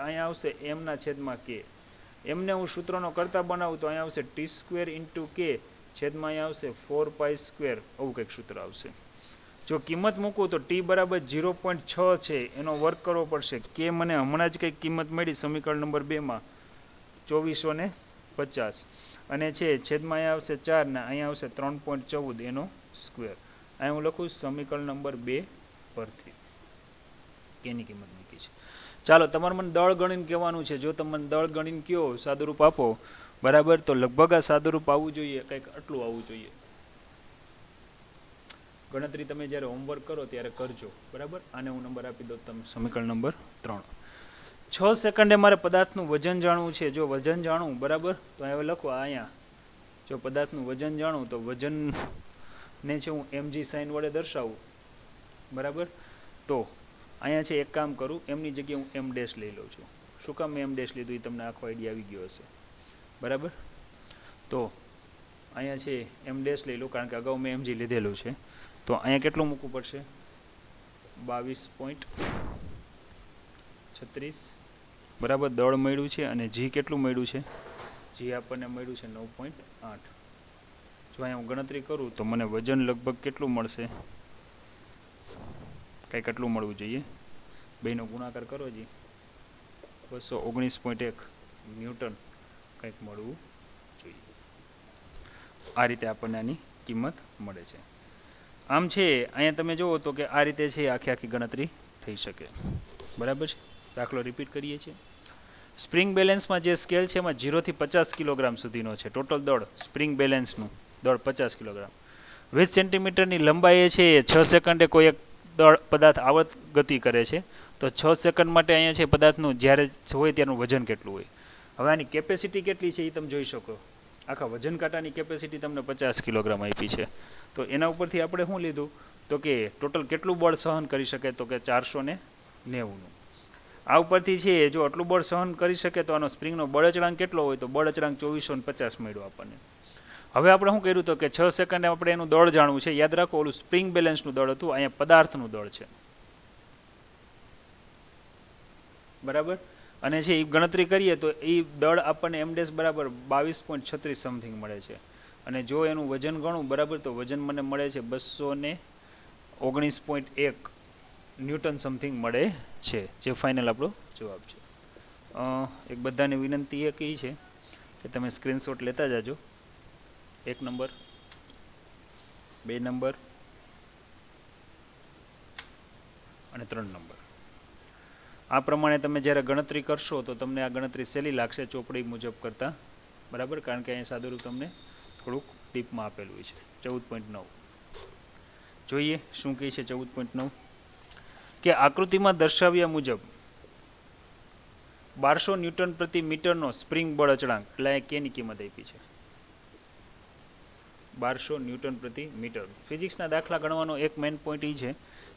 અહીંયા આવશે m/k. એમને હું સૂત્રનો કરતા બનાવું તો અહીંયા આવશે t² × k છેદમાં અહીંયા આવશે 4π², આવું કંઈક સૂત્ર આવશે. જો કિંમત મૂકું તો t બરાબર 0.6 છે, એનો વર્ગ કરવો પડશે. કે મને હમણાં જ કંઈક કિંમત મળી સમીકરણ નંબર 2માં 2450, અને છે છેદમાં અહીંયા આવશે 4 ને અહીંયા આવશે 3.14 એનો સ્ક્વેર. અહીં હું લખું સમીકરણ નંબર 2 પરથી કેની કિંમત મૂકી છે. ચાલો, તમારે મને દળ ગણીને કહેવાનું છે. જો તમે મને દળ ગણીને કહો, સાદુરૂપ આપો, બરાબર, તો લગભગ આ સાદુરૂપ આવવું જોઈએ, કંઈક આટલું આવવું જોઈએ. ગણતરી તમે જ્યારે હોમવર્ક કરો ત્યારે કરજો. બરાબર, આને હું નંબર આપી દઉં તમે સમીકરણ નંબર 3. 6 સેકન્ડે મારે પદાર્થનું વજન જાણવું છે. જો વજન જાણવું, બરાબર, તો હવે લખો અહીંયા જો પદાર્થનું વજન જાણવું તો વજનને છે હું mg સાઇન વડે દર્શાવું. બરાબર, તો અહીંયા છે એક કામ કરું, એમની જગ્યાએ હું m' લઈ લઉં છું. શું કામ m' લીધું એ તમને આખો આઈડિયા આવી ગયો હશે. બરાબર, તો અહીંયા છે m' લઈ લઉં, કારણ કે અગાઉ મેં mg લીધેલું છે. તો અહીંયા કેટલું મૂકવું પડશે? 22.36. બરાબર, દળ મળ્યું છે. અને જી કેટલું મળ્યું છે? જી આપણને મળ્યું છે 9.8. જો અહીંયા હું ગણતરી કરું તો મને વજન લગભગ કેટલું મળશે? કંઈક કેટલું મળવું જોઈએ. બેનો ગુણાકાર કરો જી, 219.1 ન્યૂટન કંઈક મળવું જોઈએ. આ રીતે આપણને આની કિંમત મળે છે. આમ છે અહીંયા તમે જુઓ તો કે આ રીતે છે આખી ગણતરી થઈ શકે. બરાબર છે. દાખલો રિપીટ કરીએ છીએ. સ્પ્રિંગ બેલેન્સમાં જે સ્કેલ છે એમાં 0 થી 50 કિલોગ્રામ સુધીનો છે. ટોટલ દળ સ્પ્રિંગ બેલેન્સનું દળ 50 કિલોગ્રામ. 20 સેન્ટીમીટરની લંબાઈએ છે 6 સેકન્ડે કોઈ એક દળ પદાર્થ આવર્ત ગતિ કરે છે. તો 6 સેકન્ડ માટે અહીંયા છે પદાર્થનું જ્યારે હોય ત્યારનું વજન કેટલું હોય. હવે આની કેપેસિટી કેટલી છે એ તમે જોઈ શકો. આખા વજન કાંટાની કેપેસિટી તમને 50 કિલોગ્રામ આપી છે. તો એના ઉપરથી આપણે શું લીધું તો કે ટોટલ કેટલું બળ સહન કરી શકે તો કે 490નું. આ ઉપરથી છે જો આટલું બળ સહન કરી શકે તો આનો સ્પ્રિંગનો બળ અચળાંક કેટલો હોય તો બળ અચળાંક 2450 મળ્યો આપણને. હવે આપણે શું કર્યું હતું કે 6 સેકન્ડે આપણે એનું દળ જાણવું છે. યાદ રાખો, ઓલું સ્પ્રિંગ બેલેન્સનું દળ હતું, અહીંયા પદાર્થનું દળ છે. બરાબર. અને છે એ ગણતરી કરીએ તો એ દળ આપણને એમડેસ બરાબર 22.36 સમથિંગ મળે છે. અને જો એનું વજન ગણું બરાબર, તો વજન મને મળે છે 219.1 ન્યૂટન સમથિંગ મળે છે, જે ફાઇનલ આપણો જવાબ છે. એક બધાને વિનંતી એ કહી છે કે તમે સ્ક્રીનશોટ લેતા જાજો. 1 નંબર, 2 નંબર અને 3 નંબર. આ પ્રમાણે તમે જ્યારે ગણતરી કરશો તો તમને આ ગણતરી સહેલી લાગશે ચોપડી મુજબ કરતાં. બરાબર, કારણ કે અહીંયા સાદુરૂપ તમને થોડુંક ટીપમાં આપેલું છે. 14.9 જોઈએ શું કહે છે. 14.9 કે આકૃતિમાં દર્શાવ્યા મુજબ 1200 ન્યૂટન પ્રતિ મીટરનો સ્પ્રિંગ બળ અચળાંક, એટલે કેની કિંમત આપી છે 1200 ન્યૂટન પ્રતિ મીટર. ફિઝિક્સના દાખલા ગણવાનો એક મેઇન પોઈન્ટ એ છે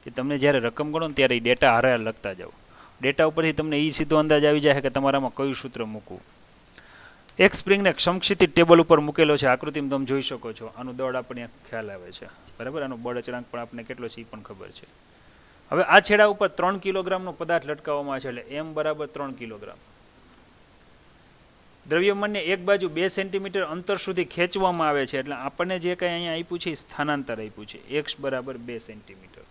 કે તમને જ્યારે રકમ ગણો ને ત્યારે એ ડેટા હારે લખતા જાઓ. ડેટા ઉપરથી તમને એ સીધો અંદાજ આવી જાય કે તમારામાં કયું સૂત્ર મૂકવું. એક સ્પ્રિંગને સમક્ષિતિ ટેબલ ઉપર મૂકેલો છે, આકૃતિમાં તમે જોઈ શકો છો. આનું દળ આપણને ખ્યાલ આવે છે. બરાબર, આનો બળ અચળાંક પણ આપણને કેટલો છે એ પણ ખબર છે. હવે આ છેડા ઉપર 3 કિલોગ્રામનો પદાર્થ લટકાવવામાં આવે છે, એટલે m બરાબર 3 કિલોગ્રામ. દ્રવ્યમાનને એક બાજુ 2 સેન્ટીમીટર અંતર સુધી ખેંચવામાં આવે છે, એટલે આપણને જે કંઈ અહીંયા આપ્યું છે એ સ્થાનાંતર આપ્યું છે. x બરાબર 2 સેન્ટીમીટર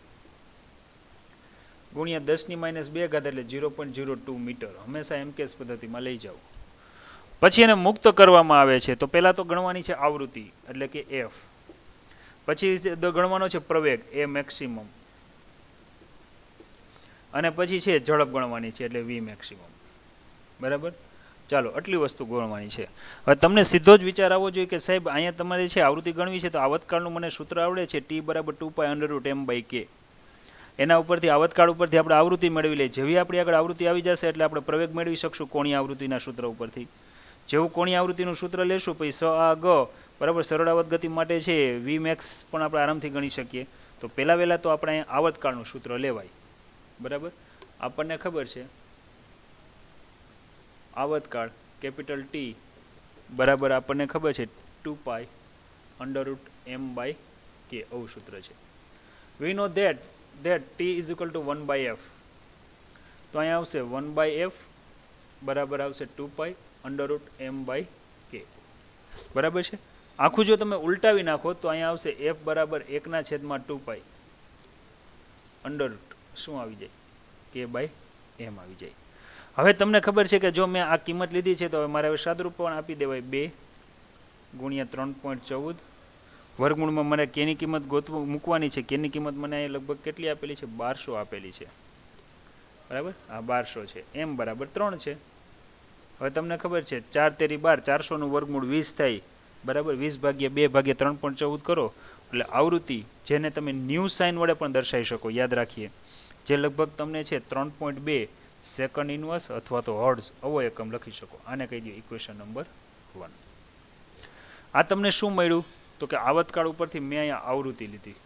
ગુણ્યા 10⁻2 એટલે 0.02 મીટર. હંમેશા એમકેસ પદ્ધતિમાં લઈ જાઓ. પછી એને મુક્ત કરવામાં આવે છે. તો પહેલાં તો ગણવાની છે આવૃત્તિ, એટલે કે f. પછી ગણવાનો છે પ્રવેગ, એ મેક્સિમમ. અને પછી છે ઝડપ ગણવાની છે, એટલે v મેક્સિમમ. બરાબર, ચાલો આટલી વસ્તુ ગણવાની છે. હવે તમને સીધો જ વિચાર આવવો જોઈએ કે સાહેબ અહીંયા તમારે છે આવૃત્તિ ગણવી છે, તો આવતકાળનું મને સૂત્ર આવડે છે, t બરાબર 2π√m/k. એના ઉપરથી આવતકાળ ઉપરથી આપણે આવૃત્તિ મેળવી લઈએ. જેવી આપણી આગળ આવૃત્તિ આવી જશે એટલે આપણે પ્રવેગ મેળવી શકશું કોણીય આવૃત્તિના સૂત્ર ઉપરથી. જેવું કોણીય આવૃત્તિનું સૂત્ર લેશું પછી સ આ ગ બરાબર સરળાવત ગતિ માટે છે v મેક્સ પણ આપણે આરામથી ગણી શકીએ. તો પહેલાં તો આપણે અહીંયા આવતકાળનું સૂત્ર લેવાય. બરાબર, આપણને ખબર છે આવતકાળ કેપિટલ T બરાબર આપણને ખબર છે 2π√m/k આવું સૂત્ર છે. વી know that t is equal to 1/f. તો અહીંયા આવશે 1/f બરાબર આવશે 2π√m/k. બરાબર છે. આખું જો તમે ઉલટાવી નાખો તો અહીંયા આવશે f બરાબર 1/2π અંડર શું આવી જાય k/m આવી જાય. હવે તમને ખબર છે કે જો મેં આ કિંમત લીધી છે તો હવે મારે હવે સાદુરૂપ પણ આપી દેવાય. 2 ગુણ્યા 3.14 વર્ગમૂળમાં મને કેની કિંમત મૂકવાની છે. કેની કિંમત મને અહીં લગભગ કેટલી આપેલી છે 1200 આપેલી છે. બરાબર, આ 1200 છે. m બરાબર 3 છે. હવે તમને ખબર છે 4 તેરી 12, 400નું વર્ગમૂળ 20 થાય. બરાબર, 20/2/3.14 કરો એટલે આવૃત્તિ, જેને તમે ન્યૂ સાઇન વડે પણ દર્શાવી શકો, યાદ રાખીએ, જે લગભગ તમને છે 3.2 સેકન્ડ ઇનવર્સ અથવા તો હર્ટ્ઝ આવો એકમ લખી શકો. આને કહી દો ઇક્વેશન નંબર 1. આ તમને શું મળ્યું તો કે આવતકાળ ઉપરથી મેં અહીંયા આવૃત્તિ લીધી.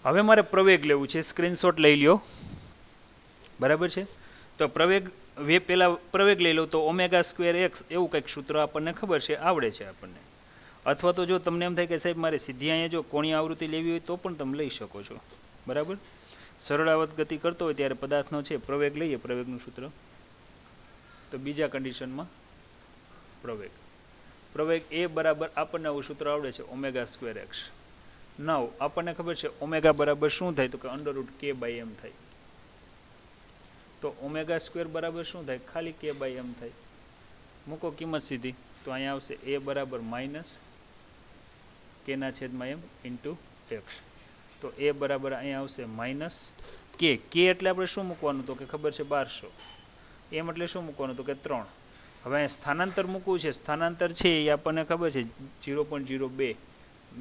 હવે મારે પ્રવેગ લેવું છે. સ્ક્રીનશોટ લઈ લ્યો. બરાબર છે. તો પ્રવેગ પહેલાં પ્રવેગ લઈ લો તો ω²x એવું કંઈક સૂત્ર આપણને ખબર છે, આવડે છે આપણને. અથવા તો જો તમને એમ થાય કે સાહેબ મારે સીધી અહીંયા જો કોણીય આવૃત્તિ લેવી હોય તો પણ તમે લઈ શકો છો. બરાબર, સરળાવત ગતિ કરતો હોય ત્યારે પદાર્થનો છે પ્રવેગ લઈએ, પ્રવેગનું સૂત્ર. તો બીજા કન્ડિશનમાં પ્રવેગ એ બરાબર આપણને આવું સૂત્ર આવડે છે ω²x. નાવ આપણને ખબર છે ઓમેગા બરાબર શું થાય તો કે √k/m થાય. તો ω² બરાબર શું થાય ખાલી k/m થાય. મૂકો કિંમત સીધી તો અહીંયા આવશે a બરાબર -k/m × x. તો a બરાબર અહીંયા આવશે -k. k એટલે આપણે શું મૂકવાનું તો કે ખબર છે 1200. m એટલે શું મૂકવાનું તો કે 3. હવે અહીંયા સ્થાનાંતર મૂકવું છે. સ્થાનાંતર છે એ આપણને ખબર છે 0.02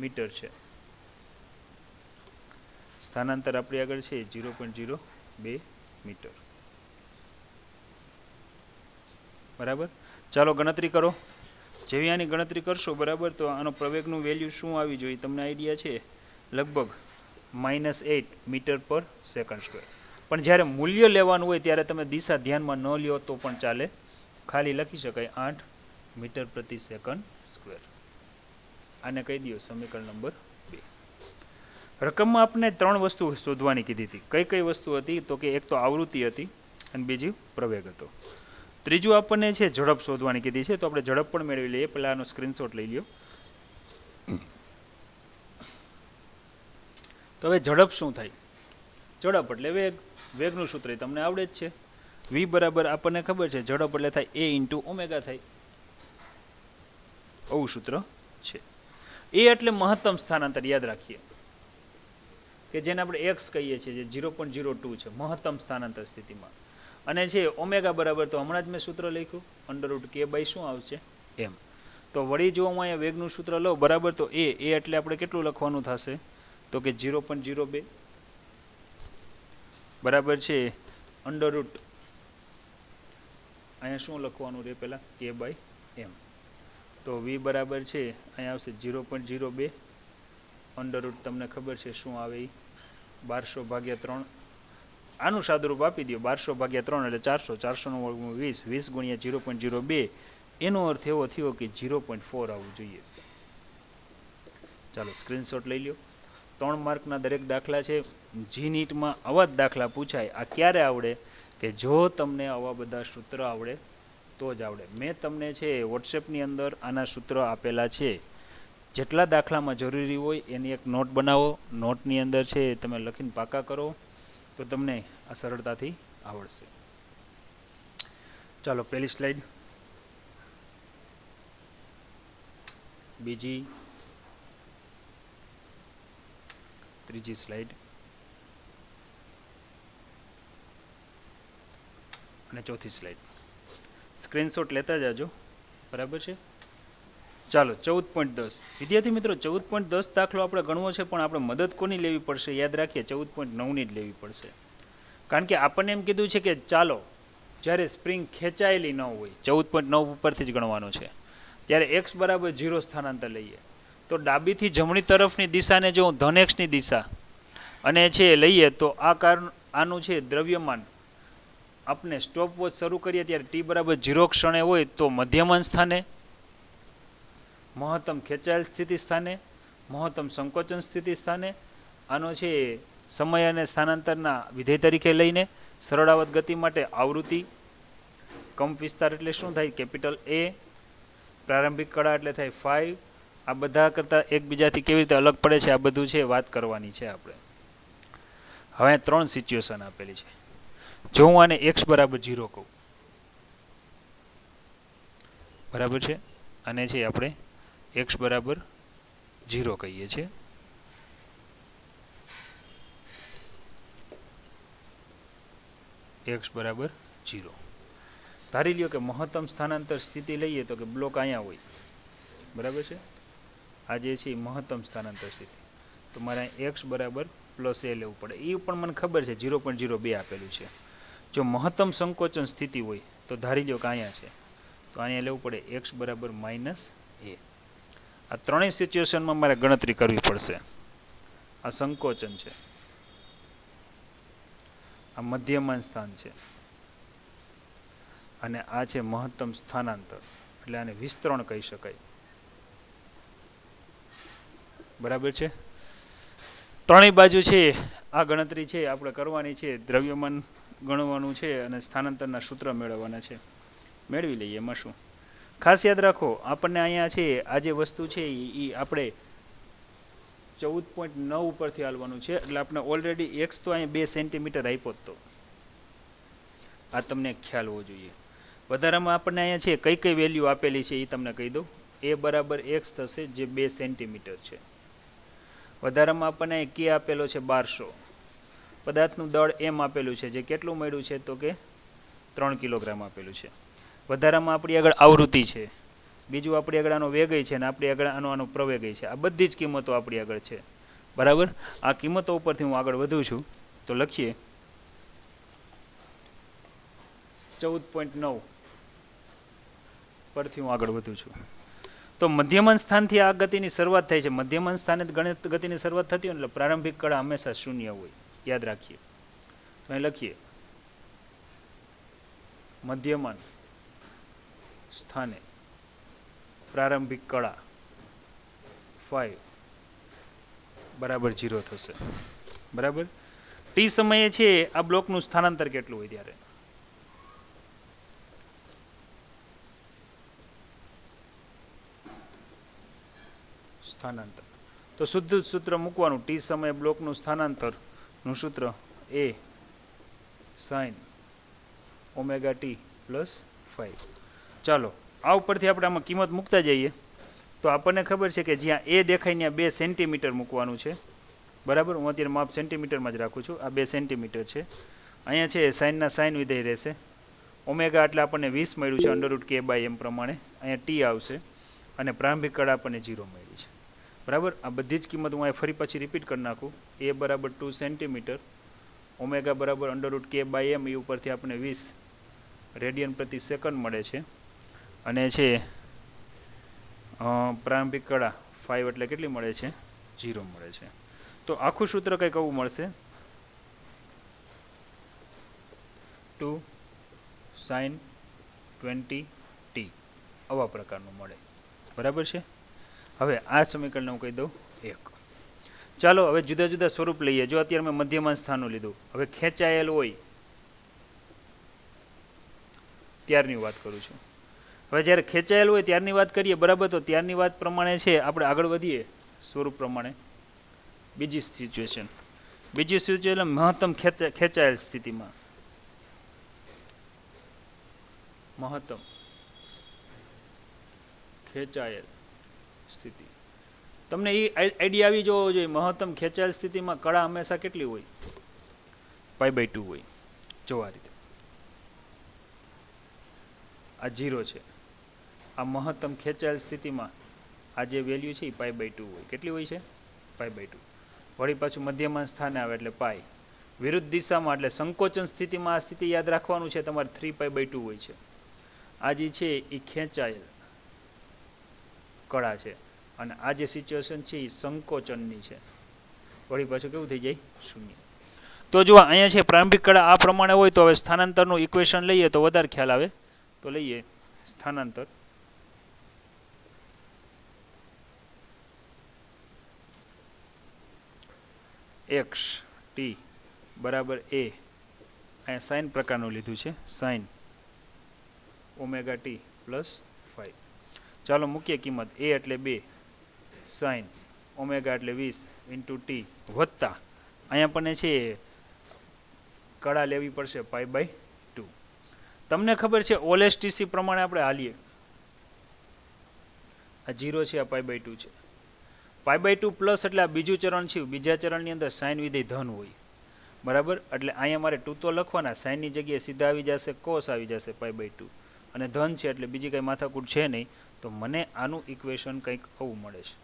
મીટર છે. સ્થાનાંતર આપણી આગળ છે 0.02 મીટર. બરાબર, ચાલો ગણતરી કરો. જેવી આની ગણતરી કરશો બરાબર તો આનો પ્રવેગનું વેલ્યુ શું આવી જોઈએ તમને આઈડિયા છે, લગભગ -8 મીટર/સેકન્ડ². પણ જ્યારે મૂલ્ય લેવાનું હોય ત્યારે તમે દિશા ધ્યાનમાં ન લ્યો તો પણ ચાલે, ખાલી લખી શકાય 8 મીટર/સેકન્ડ². આને કહી દો સમીકરણ નંબર 2. રકમમાં આપણે 3 વસ્તુ શોધવાની કીધી હતી. કઈ કઈ વસ્તુ હતી? તો કે એક તો આવૃત્તિ હતી અને બીજી પ્રવેગ હતો. ત્રીજું આપણને છે ઝડપ શોધવાની કીધી છે. તો આપણે ઝડપ પણ મેળવી લઈએ. પહેલા આનો સ્ક્રીનશોટ લઈ લ્યો. તો હવે ઝડપ શું થાય? ઝડપ એટલે વેગ. વેગનું સૂત્ર તમને આવડે જ છે. v બરાબર આપણને ખબર છે ઝડપ એટલે થાય a ઇન્ટુ ઓમેગા થાય. આવું સૂત્ર છે. એ એટલે મહત્તમ સ્થાનાંતર યાદ રાખીએ કે જેને આપણે x કહીએ છીએ, જે 0.02 છે મહત્તમ સ્થાનાંતર સ્થિતિમાં. અને છે ઓમેગા બરાબર, તો હમણાં જ મેં સૂત્ર લખ્યું √k/ શું આવશે m. તો વળી જો હું અહીંયા વેગનું સૂત્ર લઉં બરાબર, તો એ એટલે આપણે કેટલું લખવાનું થશે? તો કે 0.02 બરાબર છે √ અહીંયા શું લખવાનું રહે પહેલાં? k/m. તો v બરાબર છે અહીંયા આવશે 0.02 √ તમને ખબર છે શું આવે? 1200/3. આનું સાદુરૂપ આપી દો. 1200/3 એટલે 400. 400 નું વર્ગમૂળ 20. 20 ગુણ્યા 0.02. એનો અર્થ એવો થયો કે 0.4 આવવું જોઈએ. ચાલો સ્ક્રીનશોટ લઈ લો. 3 માર્કના દરેક દાખલા છે. જી નીટમાં આવા જ દાખલા પૂછાય. આ ક્યારે આવડે? કે જો તમને આવા બધા સૂત્ર આવડે તો જ આવડે. મેં તમને છે વોટ્સએપની અંદર આના સૂત્ર આપેલા છે. જેટલા દાખલામાં જરૂરી હોય એની એક નોટ બનાવો. નોટની અંદર છે તમે લખીને પાકા કરો તો તમને આ સરળતાથી આવડશે. ચાલો પહેલી સ્લાઇડ, બીજી, ત્રીજી સ્લાઇડ અને ચોથી સ્લાઇડ. સ્ક્રીનશોટ લેતા જાજો. બરાબર છે. ચાલો 14.10 વિદ્યાર્થી મિત્રો, 14.10 દાખલો આપણે ગણવો છે, પણ આપણે મદદ કોની લેવી પડશે? યાદ રાખીએ 14.9ની જ લેવી પડશે. કારણ કે આપણને એમ કીધું છે કે ચાલો જ્યારે સ્પ્રિંગ ખેંચાયેલી ન હોય 14.9 ઉપરથી જ ગણવાનું છે, ત્યારે x બરાબર 0 સ્થાનાંતર લઈએ. તો ડાબીથી જમણી તરફની દિશાને જો ધન એક્સની દિશા અને છે લઈએ તો આ આનું છે દ્રવ્યમાન આપણે સ્ટોપ વોચ શરૂ કરીએ ત્યારે t બરાબર 0 ક્ષણે હોય તો મધ્યમાન સ્થાને, મહત્તમ ખેંચાયેલ સ્થિતિ સ્થાને, મહત્તમ સંકોચન સ્થિતિ સ્થાને આનો છે સમય અને સ્થાનાંતરના વિધેય તરીકે લઈને સરળાવત ગતિ માટે આવૃત્તિ, કંપ વિસ્તાર એટલે શું થાય? કેપિટલ A, પ્રારંભિક કળા એટલે થાય 5. આ બધા કરતાં એકબીજાથી કેવી રીતે અલગ પડે છે આ બધું છે વાત કરવાની છે આપણે. હવે 3 સિચ્યુએશન આપેલી છે. જો હું આને x બરાબર 0 કહું, બરાબર છે, અને છે આપણે x બરાબર 0 કહીએ છીએ. x બરાબર 0 ધારી લ્યો કે મહત્તમ સ્થાનાંતર સ્થિતિ લઈએ તો કે બ્લોક અહીંયા હોય. બરાબર છે. આ જે છે મહત્તમ સ્થાનાંતર સ્થિતિ, તો મારે x બરાબર +a લેવું પડે. એ પણ મને ખબર છે 0.02 આપેલું છે. જો મહત્તમ સંકોચન સ્થિતિ હોય તો ધારી લો કે અહીંયા છે, તો અહીંયા લેવું પડે x બરાબર -a. આ ત્રણેય સિચ્યુએશનમાં મારે ગણતરી કરવી પડશે. આ સંકોચન છે, આ મધ્યમાન સ્થાન છે, અને આ છે મહત્તમ સ્થાનાંતર, એટલે આને વિસ્તરણ કહી શકાય. બરાબર છે. ત્રણેય બાજુ છે આ ગણતરી છે આપણે કરવાની છે. દ્રવ્યમાન ગણવાનું છે અને સ્થાનાંતરના સૂત્ર મેળવવાના છે. મેળવી લઈએ. એમાં શું ખાસ યાદ રાખો, આપણને અહીંયા છે આ જે વસ્તુ છે એ આપણે 14.9 ઉપરથી હાલવાનું છે, એટલે આપણે ઓલરેડી x તો અહીંયા 2 સેન્ટીમીટર આપ્યો તો આ તમને ખ્યાલ હોવો જોઈએ. વધારામાં આપણને અહીંયા છે કઈ કઈ વેલ્યુ આપેલી છે એ તમને કહી દઉં. a બરાબર x થશે જે 2 સેન્ટીમીટર છે. વધારામાં આપણને અહીં k આપેલો છે 1200. પદાર્થનું દળ m આપેલું છે જે કેટલું મળ્યું છે તો કે 3 કિલોગ્રામ આપેલું છે. વધારામાં આપણી આગળ આવૃત્તિ છે, બીજું આપણી આગળ આનો વેગ છે અને આપણી આગળ આનો પ્રવેગ છે. આ બધી જ કિંમતો આપણી આગળ છે. બરાબર. આ કિંમતો ઉપરથી હું આગળ વધું છું તો લખીએ 14.9 પરથી હું આગળ વધું છું. તો મધ્યમાન સ્થાનથી આ ગતિની શરૂઆત થાય છે. મધ્યમાન સ્થાને ગણિત ગતિની શરૂઆત થતી હોય એટલે પ્રારંભિક કળા હંમેશા શૂન્ય હોય. યાદ રાખીએ. તો અહીં લખીએ મધ્યમાન સ્થાને પ્રારંભિક કળા 5 બરાબર 0 થશે. બરાબર. ટી સમયે છે આ બ્લોકનું સ્થાનાંતર કેટલું હોય ત્યારે? સ્થાનાંતર તો શુદ્ધ સૂત્ર મૂકવાનું. ટી સમયે બ્લોકનું સ્થાનાંતરનું સૂત્ર એ સાઇન ઓમેગા ટી પ્લસ 5. ચાલો આ ઉપરથી આપણે આમાં કિંમત મૂકતા જઈએ તો આપણને ખબર છે કે જ્યાં એ દેખાય ત્યાં 2 સેન્ટીમીટર મૂકવાનું છે. બરાબર. હું અત્યારે માપ સેન્ટીમીટરમાં જ રાખું છું. આ 2 સેન્ટીમીટર છે. અહીંયા છે સાઇનના સાઇન વિધેય રહેશે. ઓમેગા એટલે આપણને 20 મળ્યું છે અંડરરૂટ કે બાય એમ પ્રમાણે. અહીંયા ટી આવશે અને પ્રારંભિક કળ આપણને 0 મળી છે. બરાબર. આ બધી જ કિંમત હું અહીં ફરી પછી રિપીટ કરી નાખું. એ બરાબર 2 સેન્ટીમીટર, ઓમેગા બરાબર અંડરરૂટ કે બાય એમ, એ ઉપરથી આપણને 20 રેડિયન પ્રતિ સેકન્ડ મળે છે. અને છે પ્રારંભિક કળા 5 એટલે કેટલી મળે છે? 0 મળે છે. તો આખું સૂત્ર કંઈક આવું મળશે. 2 sin 20 t આવા પ્રકારનું મળે. બરાબર છે. હવે આ સમીકરણ હું કહી દઉં 1. ચાલો હવે જુદા જુદા સ્વરૂપ લઈએ. જો અત્યારે મેં મધ્યમાન સ્થાનો લીધું. હવે ખેંચાયેલ હોય ત્યારની વાત કરું છું. હવે જ્યારે ખેંચાયેલ હોય ત્યારની વાત કરીએ. બરાબર. તો ત્યારની વાત પ્રમાણે છે આપણે આગળ વધીએ સ્વરૂપ પ્રમાણે. બીજી સિચ્યુએશન મહત્તમ ખેંચાયેલ સ્થિતિમાં. મહત્તમ ખેંચાયેલ સ્થિતિ. તમને એ આઈડિયા આવી જવો જોઈએ. મહત્તમ ખેંચાયેલ સ્થિતિમાં કળા હંમેશા કેટલી હોય? π/2 હોય. જો આ રીતે આ 0 છે. આ મહત્તમ ખેંચાયેલ સ્થિતિમાં આ જે વેલ્યુ છે એ π/2 હોય. કેટલી હોય છે? π/2. વળી પાછું મધ્યમાન સ્થાને આવે એટલે પાઈ. વિરુદ્ધ દિશામાં એટલે સંકોચન સ્થિતિમાં આ સ્થિતિ યાદ રાખવાનું છે તમારે 3π/2 હોય છે. આ જે છે એ ખેંચાયેલ કળા છે અને આ જે સિચ્યુએશન છે એ સંકોચનની છે. વળી પાછું કેવું થઈ જાય? 0. તો જો અહીંયા છે પ્રારંભિક કળા આ પ્રમાણે હોય તો હવે સ્થાનાંતરનું ઇક્વેશન લઈએ તો વધારે ખ્યાલ આવે. તો લઈએ સ્થાનાંતર. x t બરાબર a. અહીંયા સાઇન પ્રકારનું લીધું છે. Sine omega T plus 5. ચાલો મૂકીએ કિંમત. a એટલે 2 સાઇન ઓમેગા એટલે 20 ઇન્ટુ ટી વત્તા અહીંયા પણ છે કળા લેવી પડશે π/2. તમને ખબર છે ઓએલએસટીસી પ્રમાણે આપણે હાલીએ. આ 0 છે, આ π/2 છે. π/2 પ્લસ એટલે આ બીજું ચરણ છે. બીજા ચરણની અંદર સાઇન વિધેય ધન હોય. બરાબર. એટલે અહીંયા મારે 2 તો લખવાના. સાઇનની જગ્યાએ સીધા આવી જશે કોસ આવી જશે π/2 અને ધન છે એટલે બીજી કંઈ માથાકૂટ છે નહીં. તો મને આનું ઇક્વેશન કંઈક આવું મળે છે.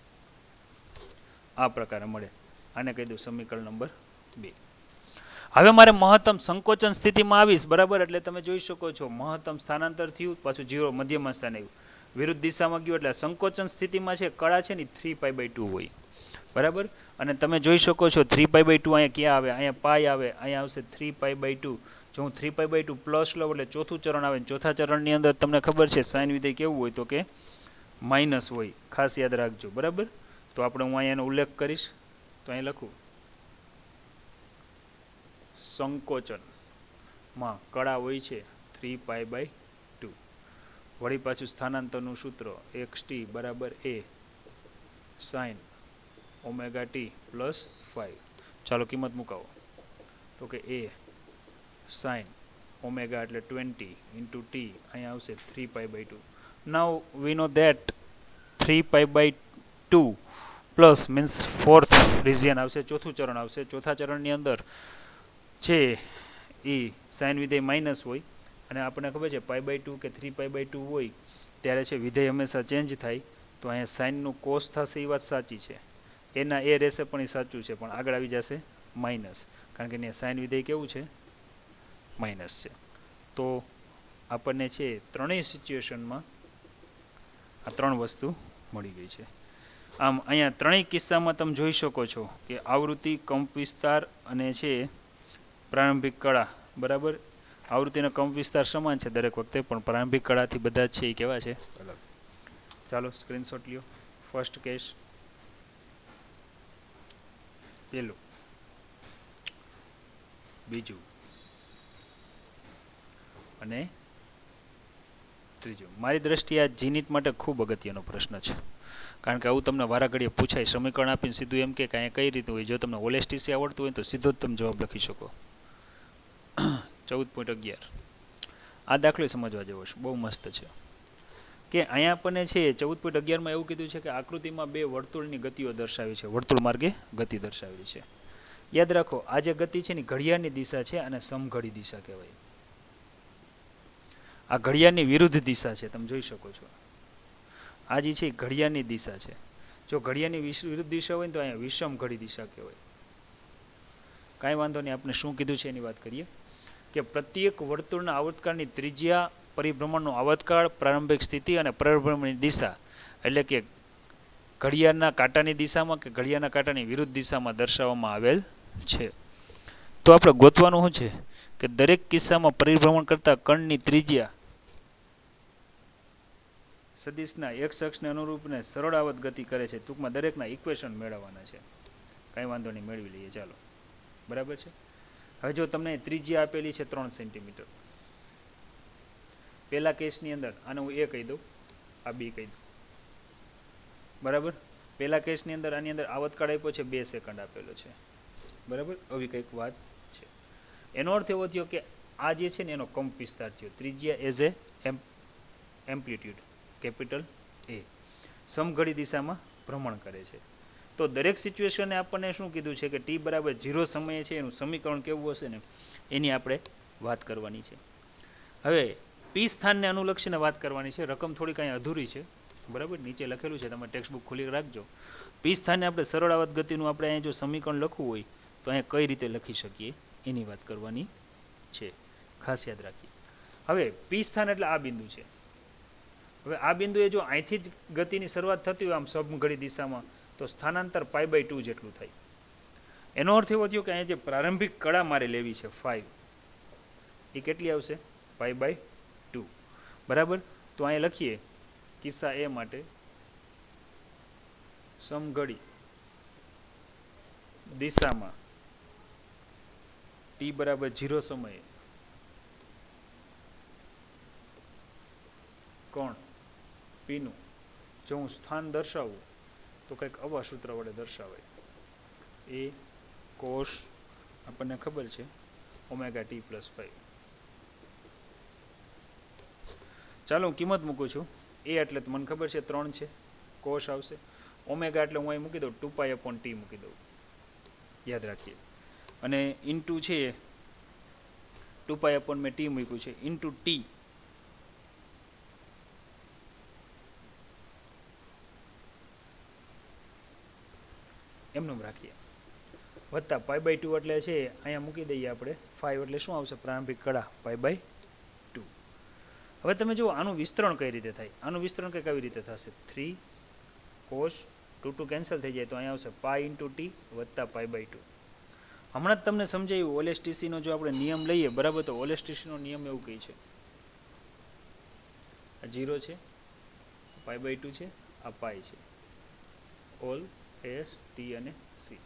આ પ્રકારે મળે. આને કહી દઉં સમીકરણ નંબર 2. હવે મારે મહત્તમ સંકોચન સ્થિતિમાં આવીશ. બરાબર. એટલે તમે જોઈ શકો છો મહત્તમ સ્થાનાંતર થયું, પાછું 0 મધ્યમાં સ્થાને આવ્યું, વિરુદ્ધ દિશામાં ગયું. એટલે સંકોચન સ્થિતિમાં છે કળા છે ને 3π/2 હોય. બરાબર. અને તમે જોઈ શકો છો 3π/2 અહીંયા ક્યાં આવે? અહીંયા પાઈ આવે. અહીંયા આવશે 3π/2. જો હું 3π/2 પ્લસ લઉં એટલે ચોથું ચરણ આવે. ચોથા ચરણની અંદર તમને ખબર છે સાઇન વિધેય કેવું હોય? તો કે માઇનસ હોય. ખાસ યાદ રાખજો. બરાબર. તો આપણે હું અહીંયાનો ઉલ્લેખ કરીશ. તો અહીં લખું સંકોચનમાં કળા હોય છે 3π/2. વળી પાછું સ્થાનાંતરનું સૂત્ર xt બરાબર a sine omega T plus 5. ચાલો કિંમત મુકાવો. તો કે a સાઇન ઓમેગા એટલે 20 ઇન્ટુ ટી અહીંયા આવશે 3π/2. Now we know that 3π/2 plus means fourth region આવશે. ચોથું ચરણ આવશે. ચોથા ચરણની અંદર છે એ સાઇન વિધેય માઇનસ હોય અને આપણને ખબર છે π/2 કે 3π/2 હોય ત્યારે છે વિધેય હંમેશા ચેન્જ થાય. તો અહીંયા સાઇનનું કોસ થશે એ વાત સાચી છે. એના એ રહેશે પણ એ સાચું છે, પણ આગળ આવી જશે માઇનસ, કારણ કે અહીંયા સાઇન વિધેય કેવું છે? માઇનસ છે. તો આપણને છે ત્રણેય સિચ્યુએશનમાં આ 3 વસ્તુ મળી ગઈ છે. આમ અહીંયા ત્રણેય કિસ્સામાં તમે જોઈ શકો છો કે આવૃત્તિ, કંપ વિસ્તાર અને છે પ્રારંભિક કળા. બરાબર. આવૃત્તિનો કંપ વિસ્તાર સમાન છે દરેક વખતે, પણ પ્રારંભિક કળાથી બધા જ છે એ કેવા છે? અલગ. ચાલો સ્ક્રીનશોટ લ્યો. ફર્સ્ટ કેસ પહેલું, બીજું અને ત્રીજું. મારી દ્રષ્ટિએ આ જીનીટ માટે ખૂબ અગત્યનો પ્રશ્ન છે, કારણ કે આવું તમને વારાઘડીએ પૂછાય, સમીકરણ આપીને સીધું એમ કે અહીંયા કઈ રીતનું હોય. જો તમને ઓલેસ્ટીસી આવડતું હોય તો સીધો જ તમે જવાબ લખી શકો. 14.11 આ દાખલો સમજવા જેવો છે, બહુ મસ્ત છે. કે અહીંયા આપણને છે 14.11માં એવું કીધું છે કે આકૃતિમાં બે વર્તુળની ગતિઓ દર્શાવી છે, વર્તુળ માર્ગે ગતિ દર્શાવી છે. યાદ રાખો, આ જે ગતિ છે ને ઘડિયાળની દિશા છે અને સમઘડી દિશા કહેવાય. આ ઘડિયાળની વિરુદ્ધ દિશા છે, તમે જોઈ શકો છો. આ જે છે ઘડિયાળની દિશા છે. જો ઘડિયાળની વિરુદ્ધ દિશા હોય ને તો અહીંયા વિષમ ઘડી દિશા કહેવાય. કાંઈ વાંધો નહીં, આપણે શું કીધું છે એની વાત કરીએ. કે પ્રત્યેક વર્તુળના આવર્તકાળની ત્રિજ્યા, પરિભ્રમણનો આવર્તકાળ, પ્રારંભિક સ્થિતિ અને પરિભ્રમણની દિશા, એટલે કે ઘડિયાળના કાંટાની દિશામાં કે ઘડિયાળના કાંટાની વિરુદ્ધ દિશામાં દર્શાવવામાં આવેલ છે. તો આપણે ગોતવાનું શું છે કે દરેક કિસ્સામાં પરિભ્રમણ કરતા કણની ત્રિજ્યા સદિશના એક્સ અક્ષને અનુરૂપને સરળ આવત ગતિ કરે છે. ટૂંકમાં દરેકના ઇક્વેશન મેળવવાના છે. કાંઈ વાંધો નહીં, મેળવી લઈએ ચાલો. બરાબર છે. હવે જો તમને ત્રિજ્યા આપેલી છે 3 સેન્ટીમીટર. પહેલા કેસની અંદર આને હું એ કહી દઉં, આ બી કહી દઉં. બરાબર. પહેલા કેસની અંદર આની અંદર આવતકાળ આપ્યો છે 2 સેકન્ડ આપેલો છે. બરાબર. આવી કંઈક વાત છે. એનો અર્થ એવો થયો કે આ જે છે ને એનો કંપ વિસ્તાર થયો. ત્રિજ્યા as a amplitude capital A સમઘડી દિશામાં ભ્રમણ કરે છે. તો દરેક સિચ્યુએશને આપણને શું કીધું છે કે ટી બરાબર 0 સમયે છે એનું સમીકરણ કેવું હશે ને એની આપણે વાત કરવાની છે. હવે પી સ્થાનને અનુલક્ષીને વાત કરવાની છે. રકમ થોડી કાંઈ અધૂરી છે. બરાબર, નીચે લખેલું છે, તમે ટેક્સ્ટ બુક ખોલી રાખજો. પી સ્થાને આપણે સરળ આવત ગતિનું આપણે અહીંયા જો સમીકરણ લખવું હોય તો અહીંયા કઈ રીતે લખી શકીએ એની વાત કરવાની છે. ખાસ યાદ રાખીએ. હવે પી સ્થાન એટલે આ બિંદુ છે. હવે આ બિંદુએ જો અહીંથી જ ગતિની શરૂઆત થતી હોય આમ સમઘડી દિશામાં, તો સ્થાનાંતર π/2 જેટલું થાય. એનો અર્થ એવો થયો કે અહીંયા જે પ્રારંભિક કળા મારે લેવી છે 5, એ કેટલી આવશે? π/2. બરાબર. તો અહીંયા લખીએ કિસ્સા એ માટે સમઘડી દિશામાં t બરાબર 0 સમયે કોણ પીનું જો હું સ્થાન દર્શાવું તો કંઈક આવા સૂત્ર વડે દર્શાવાય. એ કોસ આપણને ખબર છે ω t+5. ચાલો હું કિંમત મૂકું છું. એ એટલે મને ખબર છે 3 છે, કોસ આવશે. ઓમેગા એટલે હું અહીં મૂકી દઉં 2π/t મૂકી દઉં, યાદ રાખીએ. અને ઇન્ટુ છે 2π/ મેં t મૂક્યું છે, ઇન્ટુ ટી એમનું રાખીએ, વત્તા π/2 એટલે છે અહીંયા મૂકી દઈએ આપણે 5 એટલે શું આવશે? પ્રારંભિક કળા π/2. હવે તમે જુઓ આનું વિસ્તરણ કઈ રીતે થાય. આનું વિસ્તરણ કંઈક આવી રીતે થશે. 3 cos 2 કેન્સલ થઈ જાય તો અહીંયા આવશે π × t વત્તા π/2. હમણાં જ તમને સમજાયું ઓલેસ્ટીસીનો જો આપણે નિયમ લઈએ, બરાબર, તો ઓલેસ્ટીસીનો નિયમ એવું કહે છે આ 0 છે, π/2 છે, આ π છે, ઓલ એસ ટી અને સી.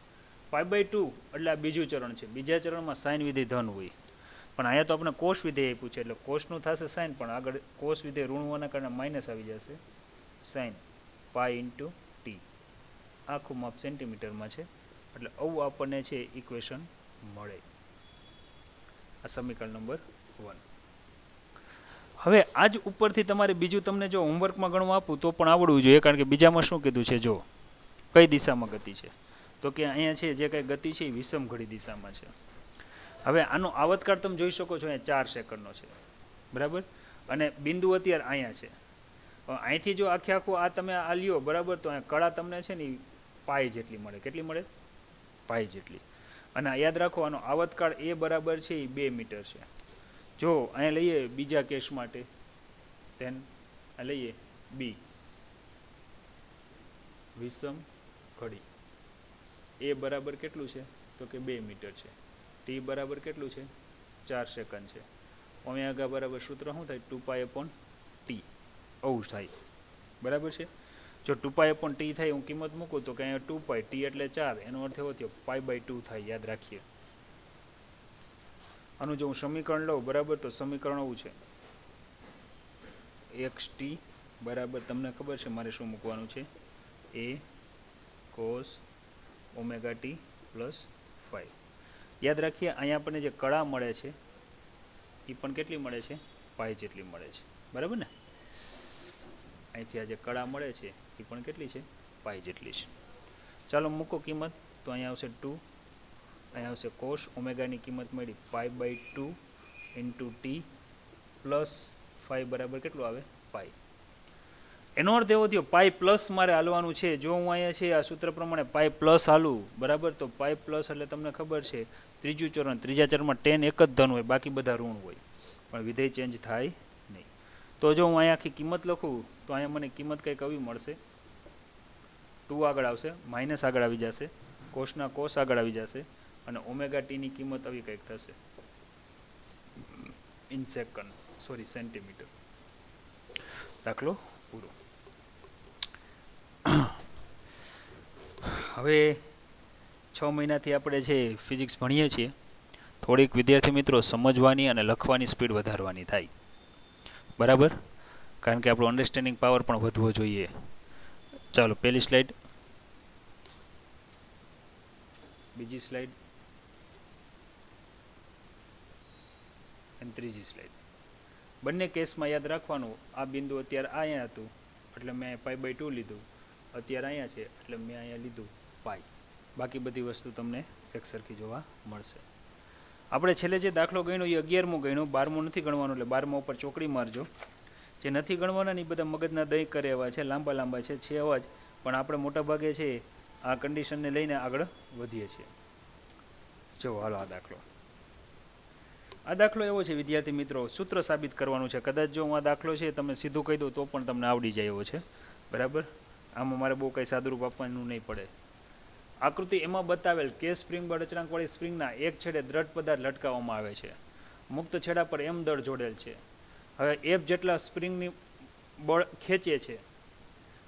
π/2 એટલે આ બીજું ચરણ છે. બીજા ચરણમાં સાઇન વિધેય ધન હોય, પણ અહીંયા તો આપણે કોસ વિધેય આપ્યું છે એટલે કોસનું થશે સાઇન, પણ આગળ કોસ વિધેય ઋણ હોવાના કારણે માઇનસ આવી જશે. Sine π × t. આખું માપ સેન્ટીમીટરમાં છે એટલે આવું આપણને છે ઇક્વેશન મળે. આ સમીકરણ નંબર 1. હવે આ જ ઉપરથી તમારે બીજું તમને જો હોમવર્કમાં ગણવા આપું તો પણ આવડવું જોઈએ, કારણ કે બીજામાં શું કીધું છે જો કઈ દિશામાં ગતિ છે, તો કે અહીંયા છે જે કંઈ ગતિ છે એ વિષમ ઘડી દિશામાં છે. હવે આનો આવતકાળ તમે જોઈ શકો છો, અહીંયા 4 સેકન્ડનો છે. બરાબર. અને બિંદુ અત્યારે અહીંયા છે. અહીંથી જો આખે આખું આ તમે આ લ્યો, બરાબર, તો અહીંયા કળા તમને છે ને પાઈ જેટલી મળે. કેટલી મળે? પાઈ જેટલી. અને યાદ રાખો આનો આવતકાળ એ બરાબર છે એ 2 મીટર છે. જો અહીંયા લઈએ બીજા કેસ માટે, ધેન આ લઈએ બી વિષમ ઘડી. એ બરાબર કેટલું છે? તો કે 2 મીટર છે. ટી બરાબર કેટલું છે? 4 સેકન્ડ છે. ઓમેગા બરાબર સૂત્ર શું થાય? 2π/t. આવું થાય. બરાબર છે. જો 2π/t થાય હું કિંમત મૂકું તો કે અહીંયા 2π t એટલે 4, એનો અર્થ એવો થયો π/2 થાય, યાદ રાખીએ. આનું જો હું સમીકરણ લઉં બરાબર, તો સમીકરણ આવું છે xt બરાબર, તમને ખબર છે મારે શું મૂકવાનું છે, a cos ωt પ્લસ 5. યાદ રાખીએ અહીંયા આપણને જે કળા મળે છે એ પણ કેટલી મળે છે, પાઈ જેટલી મળે છે, બરાબર ને. અહીંથી આ જે કળા મળે છે એ પણ કેટલી છે, પાઈ જેટલી છે. ચાલો મૂકો કિંમત, તો અહીંયા આવશે 2, અહીંયા આવશે કોસ ઓમેગાની કિંમત મળી π/2 ઇન્ટુ ટી પ્લસ 5 બરાબર કેટલું આવે, પાઈ. એનો અર્થ એવો થયો પાઈ પ્લસ મારે હાલવાનું છે. જો હું અહીંયા છે આ સૂત્ર પ્રમાણે પાઈ પ્લસ હાલું બરાબર, તો પાઈ પ્લસ એટલે તમને ખબર છે ત્રીજું ચરણ, ત્રીજા ચરણમાં ટેન એક જ ધન હોય, બાકી બધા ઋણ હોય, પણ વિધેય ચેન્જ થાય નહીં. તો જો હું અહીંયા આખી કિંમત લખું તો અહીંયા મને કિંમત કંઈક આવી મળશે, 2 આગળ આવશે, માઇનસ આગળ આવી જશે, કોસના કોસ આગળ આવી જશે, અને ઓમેગા ટીની કિંમત આવી કંઈક થશે ઇન સેકન્ડ, સોરી સેન્ટીમીટર. દાખલો પૂરો. હવે 6 મહિનાથી આપણે છે ફિઝિક્સ ભણીએ છીએ, થોડીક વિદ્યાર્થી મિત્રો સમજવાની અને લખવાની સ્પીડ વધારવાની થાય, બરાબર, કારણ કે આપણો અન્ડરસ્ટેન્ડિંગ પાવર પણ વધવો જોઈએ. ચાલો પહેલી સ્લાઇડ, બીજી સ્લાઇડ અને ત્રીજી સ્લાઇડ. બંને કેસમાં યાદ રાખવાનું, આ બિંદુ અત્યારે અહીંયા હતું એટલે મેં π/2 લીધું, અત્યારે અહીંયા છે એટલે મેં અહીંયા લીધું પાઈ. બાકી બધી વસ્તુ તમને એકસરખી જોવા મળશે. આપણે છેલ્લે જે દાખલો ગણ્યો એ 11મો ગણ્યો, 12મો નથી ગણવાનો, એટલે 12મા ઉપર ચોકડી મારજો. જે નથી ગણવાના ને એ બધા મગજના દહીં કરે એવા છે, લાંબા લાંબા છે એવા જ, પણ આપણે મોટા ભાગે છે આ કન્ડિશનને લઈને આગળ વધીએ છીએ. જો હાલો આ દાખલો એવો છે વિદ્યાર્થી મિત્રો, સૂત્ર સાબિત કરવાનું છે. કદાચ જો હું આ દાખલો છે તમને સીધું કહી દઉં તો પણ તમને આવડી જાય એવો છે, બરાબર. આમાં મારે બહુ કંઈ સાદુરૂપ આપવાનું નહીં પડે. આકૃતિ એમાં બતાવેલ કે સ્પ્રિંગ બળ અચળાંકવાળી સ્પ્રિંગના એક છેડે દ્રઢ પદાર્થ લટકાવવામાં આવે છે. મુક્ત છેડા પર એમ દળ જોડેલ છે. હવે એફ જેટલા સ્પ્રિંગની બળ ખેંચે છે.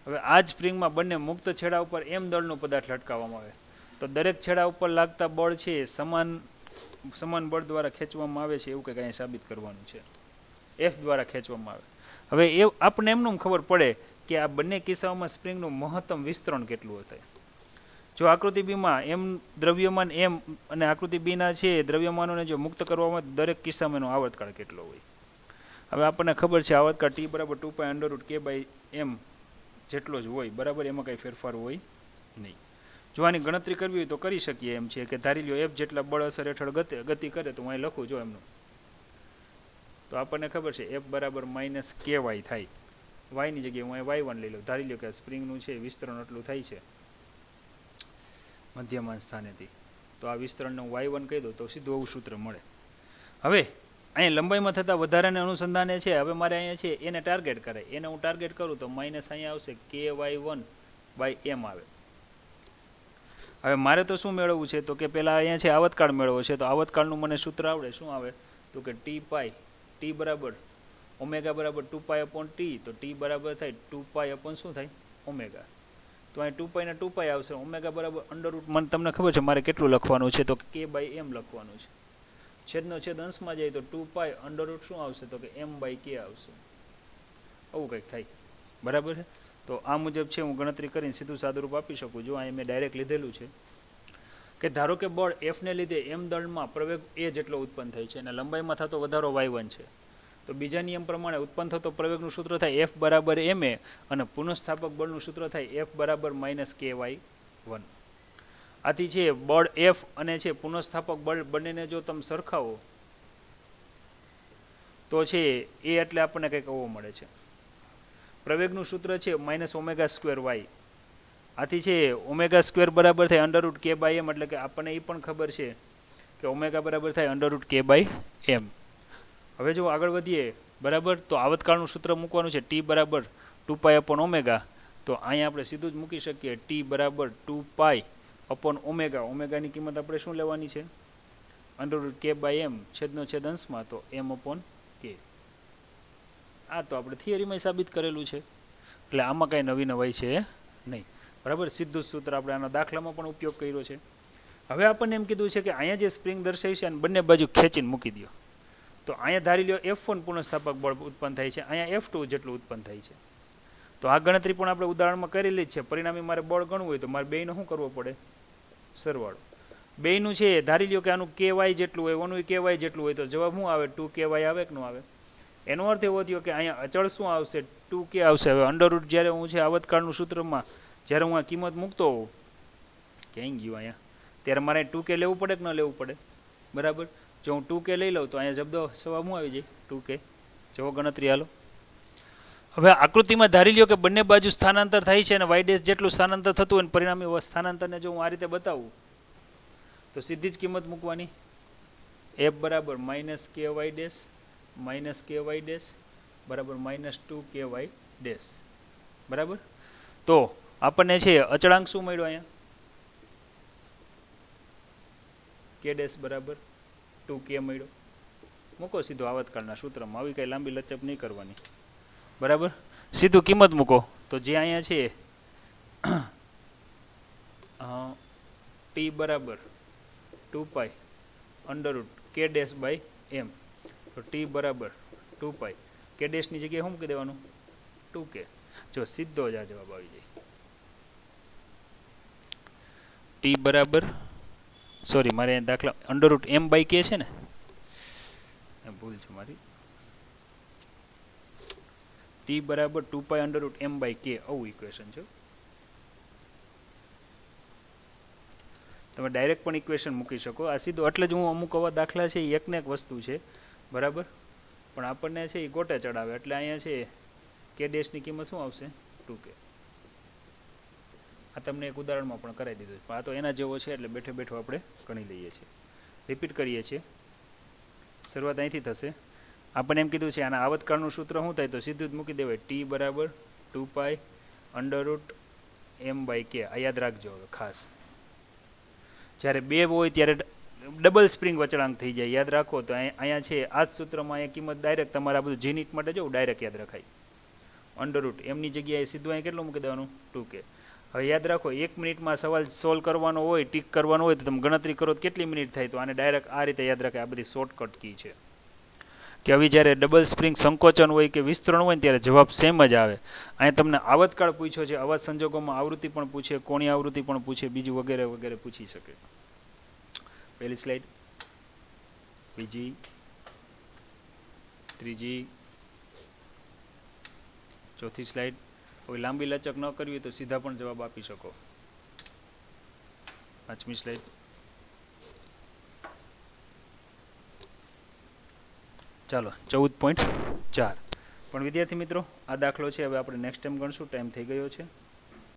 હવે આ જ સ્પ્રિંગમાં બંને મુક્ત છેડા ઉપર એમ દળનો પદાર્થ લટકાવવામાં આવે, તો દરેક છેડા ઉપર લાગતા બળ છે સમાન બળ દ્વારા ખેંચવામાં આવે છે, એવું કંઈક અહીંયા સાબિત કરવાનું છે. એફ દ્વારા ખેંચવામાં આવે. હવે એ આપણને એમનું ખબર પડે કે આ બંને કિસ્સાઓમાં સ્પ્રિંગનું મહત્તમ વિસ્તરણ કેટલું થાય. જો આકૃતિ બીમાં એમ દ્રવ્યમાન એમ અને આકૃતિ બીના છે દ્રવ્યમાનોને જો મુક્ત કરવામાં દરેક કિસ્સામાં એનો આવર્તકાળ કેટલો હોય. હવે આપણને ખબર છે આવર્તકાળ T બરાબર 2π√k/m જેટલો જ હોય, બરાબર, એમાં કંઈ ફેરફાર હોય નહીં. જો આની ગણતરી કરવી હોય તો કરી શકીએ એમ છે કે ધારી લો F જેટલા બળ અસર હેઠળ ગતિ કરે, તો હું અહીં લખું જો એમનું, તો આપણને ખબર છે F બરાબર -ky થાય. વાયની જગ્યાએ હું અહીં y1 લઈ લઉં. ધારી લો કે સ્પ્રિંગનું છે વિસ્તરણ એટલું થાય છે મધ્યમાન સ્થાનેથી, તો આ વિસ્તરણને હું y1 કહી દઉં તો સીધું આવું સૂત્ર મળે. હવે અહીંયા લંબાઈમાં થતા વધારાને અનુસંધાને છે, હવે મારે અહીંયા છે એને ટાર્ગેટ કરાય, એને હું ટાર્ગેટ કરું તો માઇનસ અહીંયા આવશે ky1/m આવે. હવે મારે તો શું મેળવવું છે, તો કે પહેલાં અહીંયા છે આવતકાળ મેળવવો છે, તો આવતકાળનું મને સૂત્ર આવડે, શું આવે, તો કે t બરાબર ઓમેગા બરાબર 2π/t, તો t બરાબર થાય 2π/ શું થાય, ઓમેગા. તો અહીં 2π ને 2π આવશે, ઓમેગા બરાબર √ મને તમને ખબર છે મારે કેટલું લખવાનું છે, તો k/m લખવાનું છે. છેદનો છેદ અંશમાં જાય તો 2π √ શું આવશે, તો કે m/k આવશે. આવું કંઈક થાય, બરાબર છે. તો આ મુજબ છે હું ગણતરી કરીને સીધું સાદુરૂપ આપી શકું. જો અહીં મેં ડાયરેક્ટ લીધેલું છે કે ધારો કે બળ Fને લીધે m દળમાં પ્રવેગ a જેટલો ઉત્પન્ન થાય છે અને લંબાઈમાં થતો વધારો y1 છે, તો બીજા નિયમ પ્રમાણે ઉત્પન્ન થતો પ્રવેગનું સૂત્ર થાય F બરાબર ma અને પુનઃસ્થાપક બળનું સૂત્ર થાય F બરાબર -ky1. આથી છે બળ F અને છે પુનઃસ્થાપક બળ બંનેને જો તમે સરખાવો તો છે એ એટલે આપણને કંઈક આવો મળે છે. પ્રવેગનું સૂત્ર છે -ω²y. આથી છે ω² બરાબર થાય √k/m, એટલે કે આપણને એ પણ ખબર છે કે ઓમેગા બરાબર થાય √k/m. હવે જો આગળ વધીએ, બરાબર, તો આવતકાળનું સૂત્ર મૂકવાનું છે T બરાબર 2π/ω, તો અહીંયા આપણે સીધું જ મૂકી શકીએ T બરાબર 2π/ω. ઓમેગાની કિંમત આપણે શું લેવાની છે, √k/m છેદનો છેદ અંશમાં, તો m/k. આ તો આપણે થિયરીમાં સાબિત કરેલું છે. એટલે આમાં કાંઈ નવી નવાઈ છે નહીં, બરાબર. સીધું જ સૂત્ર આપણે આના દાખલામાં પણ ઉપયોગ કર્યો છે. હવે આપણને એમ કીધું છે કે અહીંયા જે સ્પ્રિંગ દર્શાવી છે અને બંને બાજુ ખેંચીને મૂકી દો, તો અહીંયા ધારી લો F1 પુનઃસ્થાપક બળ ઉત્પન્ન થાય છે, અહીંયા F2 જેટલું ઉત્પન્ન થાય છે. તો આ ગણતરી પણ આપણે ઉદાહરણમાં કરેલી જ છે. પરિણામે મારે બળ ગણવું હોય તો મારે બેયનો શું કરવો પડે? સરવાળો. બેયનું છે ધારી લ્યો કે આનું KY જેટલું હોય, ઓનું KY જેટલું હોય, તો જવાબ શું આવે? 2KY આવે કે ન આવે? એનો અર્થ એવો થયો કે અહીંયા અચળ શું આવશે? 2K આવશે. હવે અંડરરૂટ જ્યારે હું છે આવતકાળનું સૂત્રમાં જ્યારે હું આ કિંમત મૂકતો હોઉં, ક્યાંય ગયું અહીંયા, ત્યારે મારે 2K લેવું પડે કે ન લેવું પડે? બરાબર. જો હું 2K લઈ લઉં તો અહીંયા જબદો જવાબ શું આવી જાય? 2K. જવો ગણતરી હાલો. હવે આકૃતિમાં ધારી લ્યો કે બંને બાજુ સ્થાનાંતર થાય છે અને y ડેશ જેટલું સ્થાનાંતર થતું હોય, પરિણામી સ્થાનાંતરને જો હું આ રીતે બતાવું તો સીધી જ કિંમત મૂકવાની. F બરાબર -KY ડેશ -KY ડેશ બરાબર -2KY ડેશ. બરાબર. તો આપણને છે અચળાંક શું મળ્યો અહીંયા? K ડેશ બરાબર 2K મળ્યો. મૂકો સીધો આવતકાળના સૂત્રમાં, આવી કઈ લાંબી લચપ નહીં કરવાની. બરાબર. સીધું કિંમત મૂકો તો જે અહીંયા છે T બરાબર 2π under root K dash by M. તો T બરાબર 2π K ડેશની જગ્યાએ શું મૂકી દેવાનું? 2K. જો સીધો જ આ જવાબ આવી જાય. T બરાબર સોરી મારે દાખલા અંડરરૂટ M બાય K છે ને, ભૂલ છે મારી. T બરાબર 2π અંડરરૂટ M બાય K, આવું ઇક્વેશન છે. તમે ડાયરેક્ટ પણ ઇક્વેશન મૂકી શકો. આ સીધું એટલે જ હું અમુક આવા દાખલા છે એ એકને એક વસ્તુ છે, બરાબર, પણ આપણને છે એ ગોટે ચડાવે. એટલે અહીંયા છે K ડેશની કિંમત શું આવશે? 2K. આ તમને એક ઉદાહરણમાં પણ કરાવી દીધું છે, પણ આ તો એના જેવો છે એટલે બેઠે બેઠો આપણે ગણી લઈએ છીએ. રિપીટ કરીએ છીએ. શરૂઆત અહીંથી થશે. આપણને એમ કીધું છે આના આવતકાળનું સૂત્ર શું થાય? તો સીધું જ મૂકી દેવાય. T બરાબર 2π અંડરરૂટ M બાય K. આ યાદ રાખજો હવે ખાસ. જ્યારે બે હોય ત્યારે ડબલ સ્પ્રિંગ અચળાંક થઈ જાય, યાદ રાખો. તો અહીંયા છે આ જ સૂત્રમાં અહીંયા કિંમત ડાયરેક્ટ તમારે આ બધું જીનિટ માટે જવું ડાયરેક્ટ યાદ રખાય. અંડરરૂટ એમની જગ્યાએ સીધું અહીંયા કેટલું મૂકી દેવાનું? 2K. હવે યાદ રાખો 1 મિનિટમાં સવાલ સોલ્વ કરવાનો હોય, ટીક કરવાનો હોય, તો તમે ગણતરી કરો તો કેટલી મિનિટ થાય? તો આને ડાયરેક્ટ આ રીતે યાદ રખાય. આ બધી શોર્ટકટ કી છે કે હવે જ્યારે ડબલ સ્પ્રિંગ સંકોચન હોય કે વિસ્તરણ હોય ને ત્યારે જવાબ સેમ જ આવે. અહીંયા તમને આવતકાળ પૂછ્યો છે, આવા સંજોગોમાં આવૃત્તિ પણ પૂછે, કોણી આવૃત્તિ પણ પૂછે, બીજું વગેરે વગેરે પૂછી શકે. પહેલી સ્લાઇડ, બીજી, ત્રીજી, ચોથી સ્લાઇડ. કોઈ લાંબી લચક ન કરવી તો સીધા પણ જવાબ આપી શકો. પાંચમી સ્લાઇડ. ચાલો 14.4. પણ વિદ્યાર્થી મિત્રો આ દાખલો છે હવે આપણે નેક્સ્ટ ટાઈમ ગણશું, ટાઈમ થઈ ગયો છે.